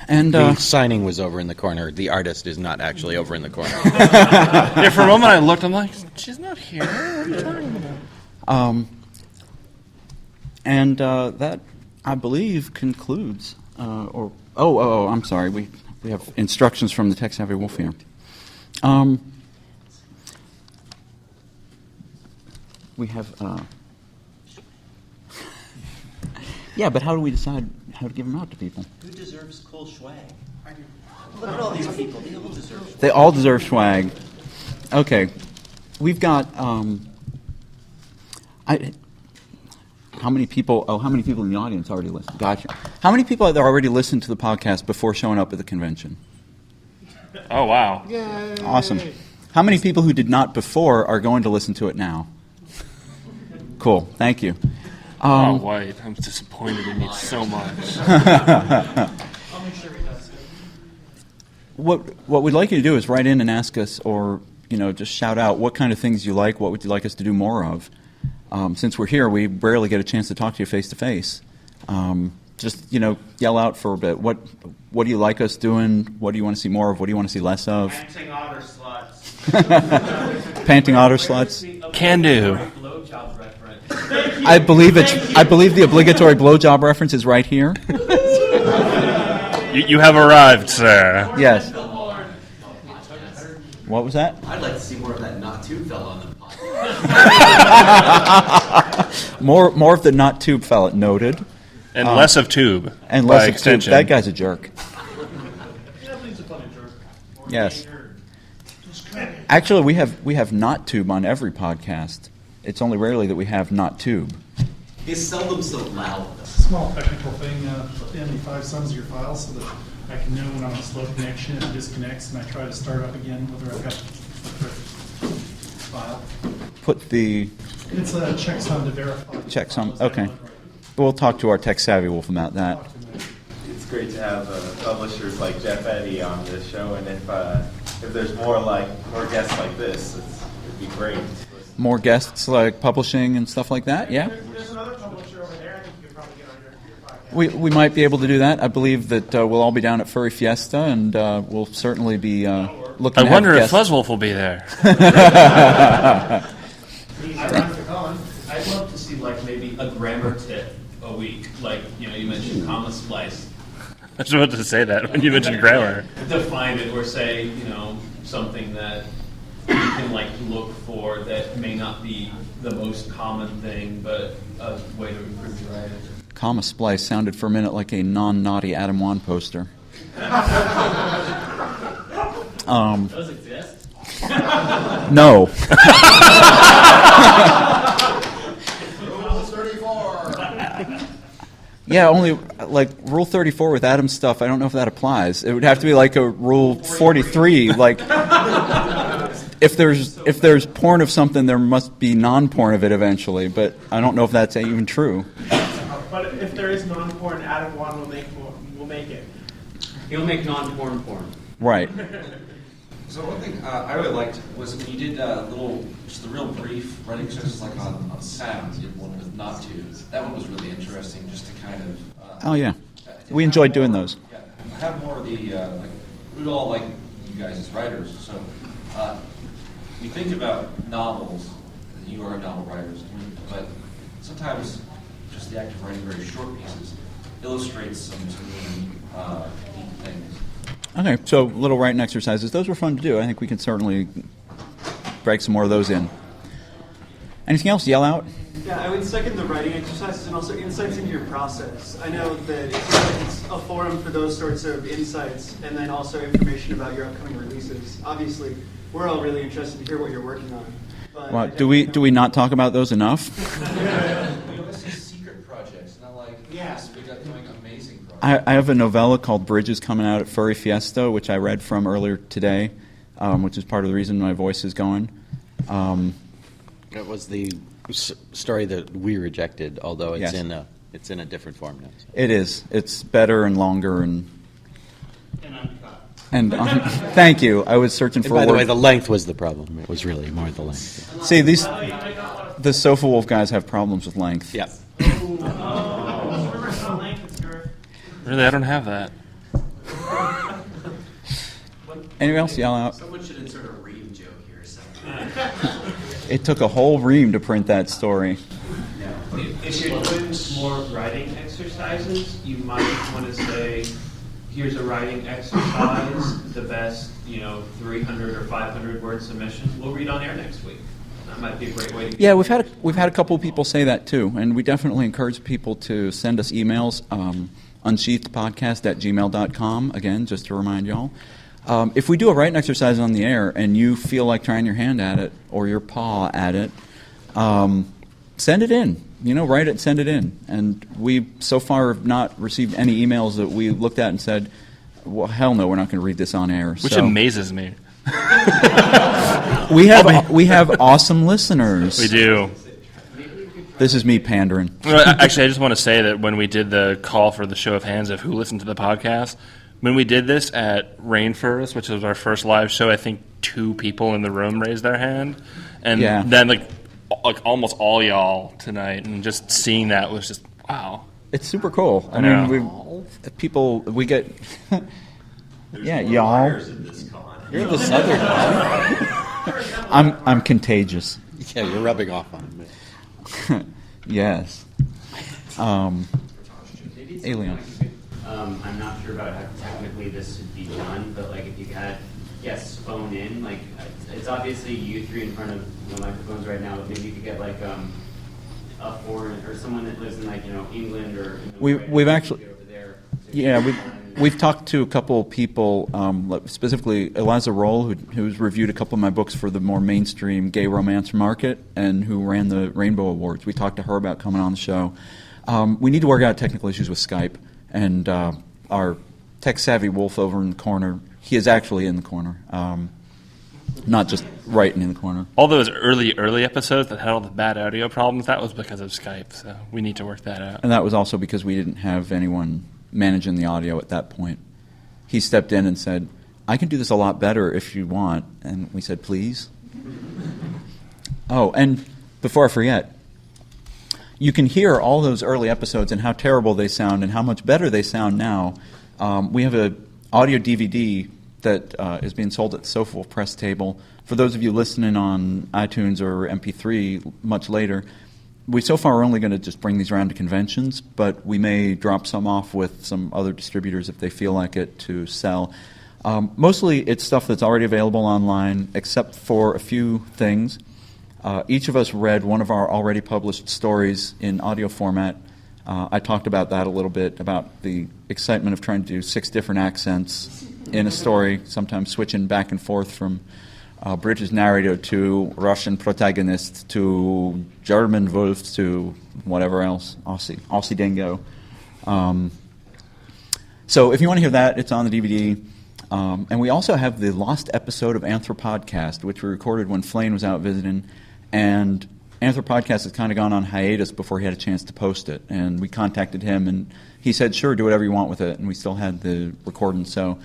Speaker 2: And
Speaker 4: the signing was over in the corner. The artist is not actually over in the corner.
Speaker 3: Yeah, for a moment I looked, I'm like, she's not here. What are you talking about?
Speaker 2: And that, I believe, concludes. I'm sorry. We have instructions from the tech-savvy wolf here. We have. Yeah, but how do we decide how to give them out to people?
Speaker 16: Who deserves cool swag? Look at all these people. They all deserve swag.
Speaker 2: They all deserve swag. Okay, we've got. How many people? Oh, how many people in the audience already listened? Gotcha. How many people have already listened to the podcast before showing up at the convention?
Speaker 3: Oh, wow.
Speaker 2: Yay. Awesome. How many people who did not before are going to listen to it now? Cool. Thank you.
Speaker 3: White, I'm disappointed in you so much.
Speaker 13: I'll make sure he does it.
Speaker 2: What we'd like you to do is write in and ask us, or just shout out what kind of things you like. What would you like us to do more of? Since we're here, we rarely get a chance to talk to you face to face. Just yell out for a bit. What do you like us doing? What do you want to see more of? What do you want to see less of?
Speaker 16: Panting otter sluts.
Speaker 2: Panting otter sluts.
Speaker 3: Can do.
Speaker 2: I believe the obligatory blowjob reference is right here.
Speaker 3: You have arrived, sir.
Speaker 2: Yes. What was that?
Speaker 16: I'd like to see more of that not tube fella on the podcast.
Speaker 2: More of the not tube fella, noted.
Speaker 3: And less of tube.
Speaker 2: And less of
Speaker 3: extension.
Speaker 2: tube. That guy's a jerk. Yes. Actually, we have not tube on every podcast. It's only rarely that we have not tube.
Speaker 16: He's seldom so loud.
Speaker 13: Small technical thing, put the MD5 sums of your files so that I can know when I'm on a slow connection and it disconnects, and I try to start up again whether I've got the file.
Speaker 2: Put the...
Speaker 13: It's a checksum to verify.
Speaker 2: Checksum, okay. We'll talk to our tech-savvy wolf about that.
Speaker 17: It's great to have publishers like Jeff Eddy on this show, and if there's more guests like this, it'd be great.
Speaker 2: More guests like publishing and stuff like that, yeah?
Speaker 13: There's another publisher over there I think you could probably get on your podcast.
Speaker 2: We might be able to do that. I believe that we'll all be down at Furry Fiesta, and we'll certainly be looking
Speaker 3: I wonder if
Speaker 2: guests.
Speaker 3: Fuzzwolf will be there.
Speaker 18: I'd love to see maybe a grammar tip a week. You mentioned comma splice.
Speaker 3: I was about to say that when you mentioned grammar.
Speaker 18: Define it, or say, something that you can look for that may not be the most common thing, but a way to improve your writing.
Speaker 2: Comma splice sounded for a minute like a non-naughty Adam Wan poster.
Speaker 18: Those exist?
Speaker 2: No. Yeah, only Rule 34 with Adam stuff. I don't know if that applies. It would have to be like a Rule 43. If there's porn of something, there must be non-porn of it eventually. But I don't know if that's even true.
Speaker 8: But if there is non-porn, Adam Wan will make it.
Speaker 7: He'll make non-porn porn.
Speaker 2: Right.
Speaker 19: So one thing I really liked was when you did just a real brief writing exercise on sounds. You did one with not twos. That one was really interesting, just to kind of.
Speaker 2: Oh yeah, we enjoyed doing those.
Speaker 19: Yeah, have more of the we'd all like you guys as writers. So you think about novels. You are novel writers, but sometimes just the act of writing very short pieces illustrates some really deep things.
Speaker 2: Okay, so little writing exercises. Those were fun to do. I think we can certainly break some more of those in. Anything else? Yell out.
Speaker 5: Yeah, I would second the writing exercises and also insights into your process. I know that it seems like it's a forum for those sorts of insights and then also information about your upcoming releases. Obviously, we're all really interested to hear what you're working on. But
Speaker 2: Well, do we not talk about those enough?
Speaker 19: We always see secret projects, not like, yes, we got doing amazing projects.
Speaker 2: I have a novella called Bridges coming out at Furry Fiesta, which I read from earlier today, which is part of the reason my voice is going.
Speaker 4: It was the story that we rejected, although it's
Speaker 2: Yes.
Speaker 4: it's in a different form now.
Speaker 2: It is. It's better and longer and thank you. I was searching for.
Speaker 4: And by
Speaker 2: a
Speaker 4: the
Speaker 2: word.
Speaker 4: way, the length was the problem. It was really more the length.
Speaker 2: See, the Sofawolf guys have problems with length.
Speaker 4: Yeah.
Speaker 3: Really, I don't have that.
Speaker 2: Anyone else yell out?
Speaker 16: Someone should insert a ream joke here or something.
Speaker 2: It took a whole ream to print that story.
Speaker 18: If you're doing more writing exercises, you might want to say, here's a writing exercise, the best, 300 or 500 word submissions. We'll read on air next week. That might be a great way to
Speaker 2: Yeah, we've had a couple of people say that too, and we definitely encourage people to send us emails, unsheathedpodcast@gmail.com, again, just to remind y'all. If we do a writing exercise on the air and you feel like trying your hand at it or your paw at it, send it in. Write it, send it in. And we so far have not received any emails that we looked at and said, well, hell no, we're not going to read this on air.
Speaker 3: Which amazes me.
Speaker 2: We have awesome listeners.
Speaker 3: We do.
Speaker 2: This is me pandering.
Speaker 3: Well, actually, I just want to say that when we did the call for the show of hands of who listened to the podcast, when we did this at Rainforest, which was our first live show, I think 2 people in the room raised their hand. And then like almost all y'all tonight. And just seeing that was just, wow.
Speaker 2: It's super cool. I mean, we get... yeah, y'all.
Speaker 4: You're the southern one.
Speaker 2: I'm contagious.
Speaker 4: Yeah, you're rubbing off on me.
Speaker 2: Yes. Alien.
Speaker 10: I'm not sure about how technically this would be done, but like if you had guests phone in, like it's obviously you 3 in front of the microphones right now, but maybe you could get like a foreign or someone that lives in like England or
Speaker 2: We've actually we've talked to a couple of people, specifically Eliza Roll, who's reviewed a couple of my books for the more mainstream gay romance market and who ran the Rainbow Awards. We talked to her about coming on the show. We need to work out technical issues with Skype, and our tech-savvy wolf over in the corner, he is actually in the corner, not just writing in the corner.
Speaker 3: All those early episodes that had all the bad audio problems, that was because of Skype, so we need to work that out.
Speaker 2: And that was also because we didn't have anyone managing the audio at that point. He stepped in and said, I can do this a lot better if you want. And we said, please. Oh, and before I forget, you can hear all those early episodes and how terrible they sound and how much better they sound now. We have an audio DVD that is being sold at the Sofawolf press table. For those of you listening on iTunes or MP3 much later, we so far are only going to just bring these around to conventions, but we may drop some off with some other distributors if they feel like it to sell. Mostly it's stuff that's already available online, except for a few things. Each of us read one of our already published stories in audio format. I talked about that a little bit, about the excitement of trying to do 6 different accents in a story, sometimes switching back and forth from British narrator to Russian protagonist to German wolf to whatever else, Aussie dingo. So if you want to hear that, it's on the DVD. And we also have the lost episode of Anthropodcast, which we recorded when Flane was out visiting. And Anthropodcast has kind of gone on hiatus before he had a chance to post it. And we contacted him, and he said, sure, do whatever you want with it. And we still had the recording, so...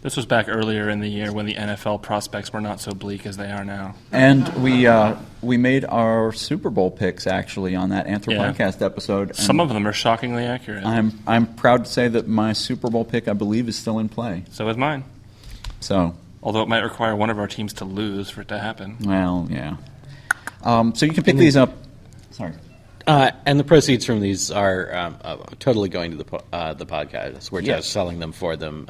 Speaker 3: This was back earlier in the year when the NFL prospects were not so bleak as they are now.
Speaker 2: And we made our Super Bowl picks actually on that Anthropodcast episode. And
Speaker 3: some of them are shockingly accurate.
Speaker 2: I'm proud to say that my Super Bowl pick, I believe, is still in play.
Speaker 3: So is mine.
Speaker 2: So,
Speaker 3: although it might require one of our teams to lose for it to happen.
Speaker 2: Well, yeah. So you can pick these up. Sorry.
Speaker 4: And the proceeds from these are totally going to the podcast. We're
Speaker 2: Yes.
Speaker 4: just selling them for them.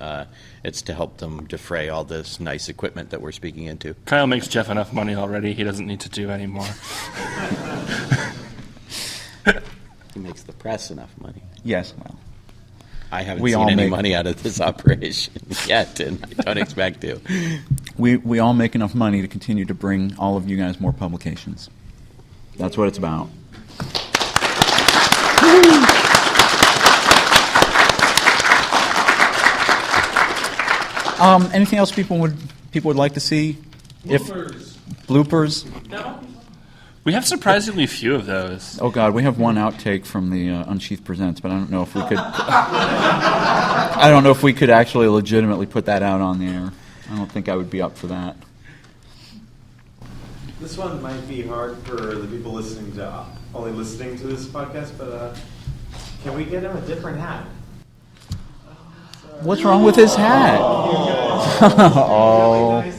Speaker 4: It's to help them defray all this nice equipment that we're speaking into.
Speaker 3: Kyle makes Jeff enough money already. He doesn't need to do any more.
Speaker 4: He makes the press enough money.
Speaker 2: Yes, well.
Speaker 4: I haven't
Speaker 2: We
Speaker 4: seen
Speaker 2: all
Speaker 4: any
Speaker 2: make-
Speaker 4: money out of this operation yet, and I don't expect to.
Speaker 2: We all make enough money to continue to bring all of you guys more publications. That's what it's about. Anything else people would like to see? Bloopers.
Speaker 3: We have surprisingly few of those.
Speaker 2: Oh God, we have one outtake from the Unsheathed Presents, but I don't know if we could. I don't know if we could actually legitimately put that out on the air. I don't think I would be up for that.
Speaker 17: This one might be hard for the people listening to this podcast, but can we get him a different hat?
Speaker 2: What's wrong with his hat? Oh.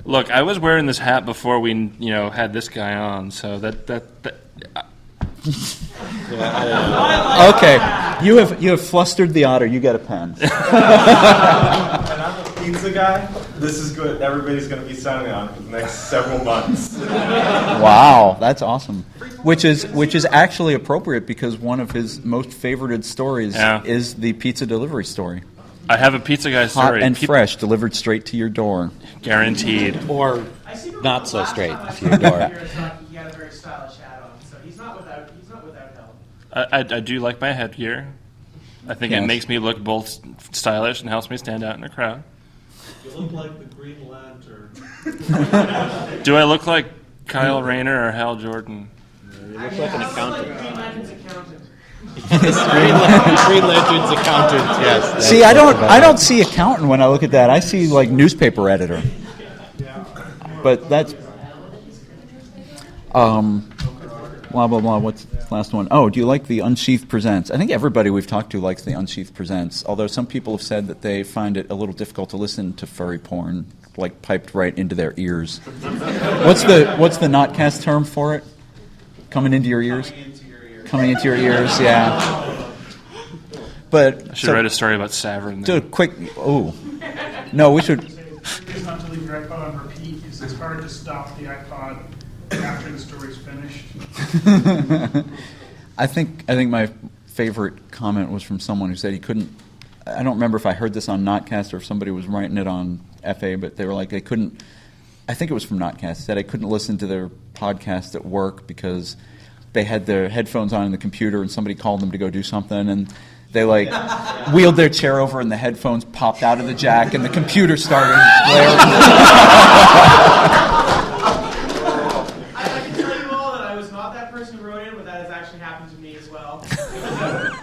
Speaker 3: Look, I was wearing this hat before we, had this guy on, so that
Speaker 2: Okay, you have flustered the otter. You get a pen.
Speaker 17: And I'm a pizza guy. This is good. Everybody's going to be signing on for the next several months.
Speaker 2: Wow, that's awesome. Which is actually appropriate because one of his most favorited stories is the pizza delivery story.
Speaker 3: I have a pizza guy story.
Speaker 2: Hot and fresh, delivered straight to your door.
Speaker 3: Guaranteed.
Speaker 4: Or not so straight to your door.
Speaker 8: He had a very stylish hat on, so he's not without help.
Speaker 3: I do like my headgear. I think it
Speaker 2: Yes.
Speaker 3: makes me look both stylish and helps me stand out in a crowd.
Speaker 13: You look like the Green Lantern.
Speaker 3: Do I look like Kyle Rayner or Hal Jordan?
Speaker 4: You look like an accountant.
Speaker 8: Green Lantern's accountant.
Speaker 4: Green Lantern's accountant, yes.
Speaker 2: See, I don't see accountant when I look at that. I see like newspaper editor. But that's blah blah blah. What's the last one? Oh, do you like the Unsheathed Presents? I think everybody we've talked to likes the Unsheathed Presents. Although some people have said that they find it a little difficult to listen to furry porn, like piped right into their ears. What's the Notcast term for it? Coming into your ears. Coming into your ears, yeah. But
Speaker 3: I should write a story about Savrin.
Speaker 2: Do a quick. Oh, no, we should.
Speaker 13: Please not to leave your iPod on repeat. It's hard to stop the iPod after the story's finished.
Speaker 2: I think my favorite comment was from someone who said he couldn't. I don't remember if I heard this on Notcast or if somebody was writing it on FA, but they were like they couldn't. I think it was from Notcast. Said I couldn't listen to their podcast at work because they had their headphones on in the computer and somebody called them to go do something and they like wheeled their chair over and the headphones popped out of the jack and the computer started blaring.
Speaker 8: I can tell you all that I was not that person who wrote in, but that has actually happened to me as well.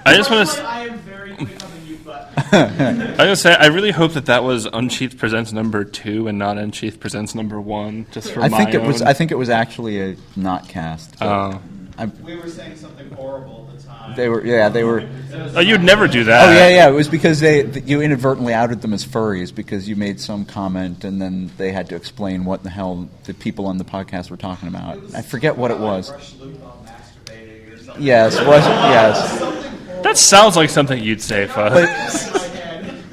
Speaker 3: I just want to.
Speaker 8: I am very quick on the mute button.
Speaker 3: I was gonna say I really hope that was Unsheathed Presents number 2 and not Unsheathed Presents number 1. Just for
Speaker 2: I think
Speaker 3: my own.
Speaker 2: I think it was actually a Notcast.
Speaker 3: Oh.
Speaker 20: We were saying something horrible at the time.
Speaker 2: They were.
Speaker 3: Oh, you'd never do that.
Speaker 2: Oh yeah. It was because you inadvertently outed them as furries because you made some comment and then they had to explain what the hell the people on the podcast were talking about. I forget what it was. Yes, was it? Yes.
Speaker 3: That sounds like something you'd say, Fudd.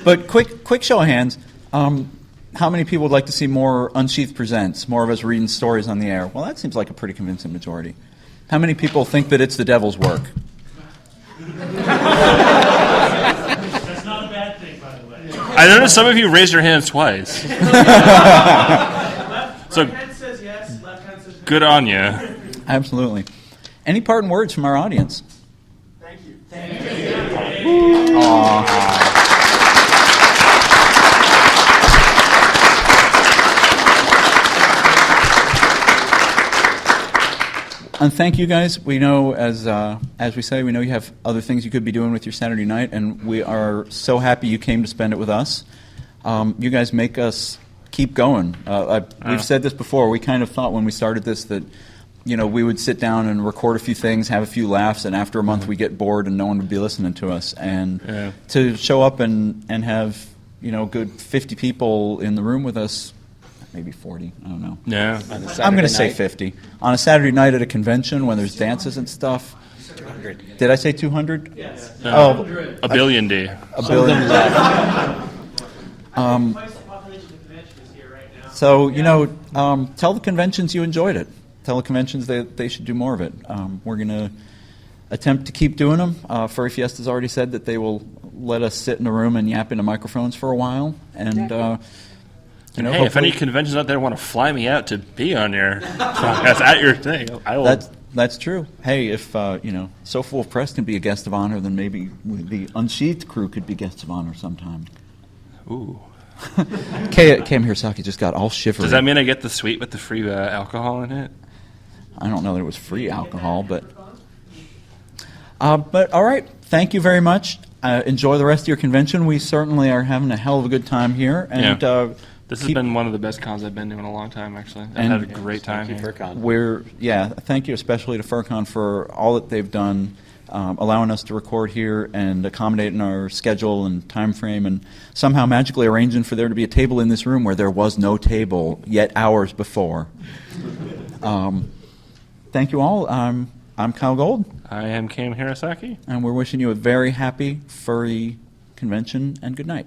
Speaker 2: But quick show of hands. How many people would like to see more Unsheathed Presents? More of us reading stories on the air? Well, that seems like a pretty convincing majority. How many people think that it's the devil's work?
Speaker 13: That's not a bad thing, by the way.
Speaker 3: I noticed some of you raised your hands twice. So
Speaker 8: Right hand says yes, left hand says no.
Speaker 3: good on you.
Speaker 2: Absolutely. Any parting words from our audience?
Speaker 8: Thank you.
Speaker 2: Aww. And thank you guys. We know, as we say, we know you have other things you could be doing with your Saturday night, and we are so happy you came to spend it with us. You guys make us keep going. We've said this before. We kind of thought when we started this that, we would sit down and record a few things, have a few laughs, and after a month we get bored and no one would be listening to us. And to show up and have, good 50 people in the room with us, maybe 40. I don't know.
Speaker 3: Yeah.
Speaker 2: I'm going to say 50. On a Saturday night at a convention when there's dances and stuff.
Speaker 4: 200.
Speaker 2: Did I say 200?
Speaker 3: Yes.
Speaker 2: Oh,
Speaker 3: A billion D.
Speaker 2: A billion. So, tell the conventions you enjoyed it. Tell the conventions that they should do more of it. We're going to attempt to keep doing them. Furry Fiesta's already said that they will let us sit in a room and yap into microphones for a while. And,
Speaker 3: hey, if any conventions out there want to fly me out to be on your podcast at your thing, I will.
Speaker 2: That's true. Hey, if, Sofawolf Press can be a guest of honor, then maybe the Unsheathed crew could be guests of honor sometime.
Speaker 3: Ooh.
Speaker 2: Cam Hirosaki just got all shivery.
Speaker 3: Does that mean I get the suite with the free alcohol in it?
Speaker 2: I don't know that it was free alcohol, but all right. Thank you very much. Enjoy the rest of your convention. We certainly are having a hell of a good time here. And
Speaker 3: this has been one of the best cons I've been to in a long time, actually. I've had a great time here.
Speaker 2: Thank you especially to FurCon for all that they've done, allowing us to record here and accommodating our schedule and time frame, and somehow magically arranging for there to be a table in this room where there was no table yet hours before. Thank you all. I'm Kyle Gold.
Speaker 3: I am Cam Hirosaki.
Speaker 2: And we're wishing you a very happy furry convention, and good night.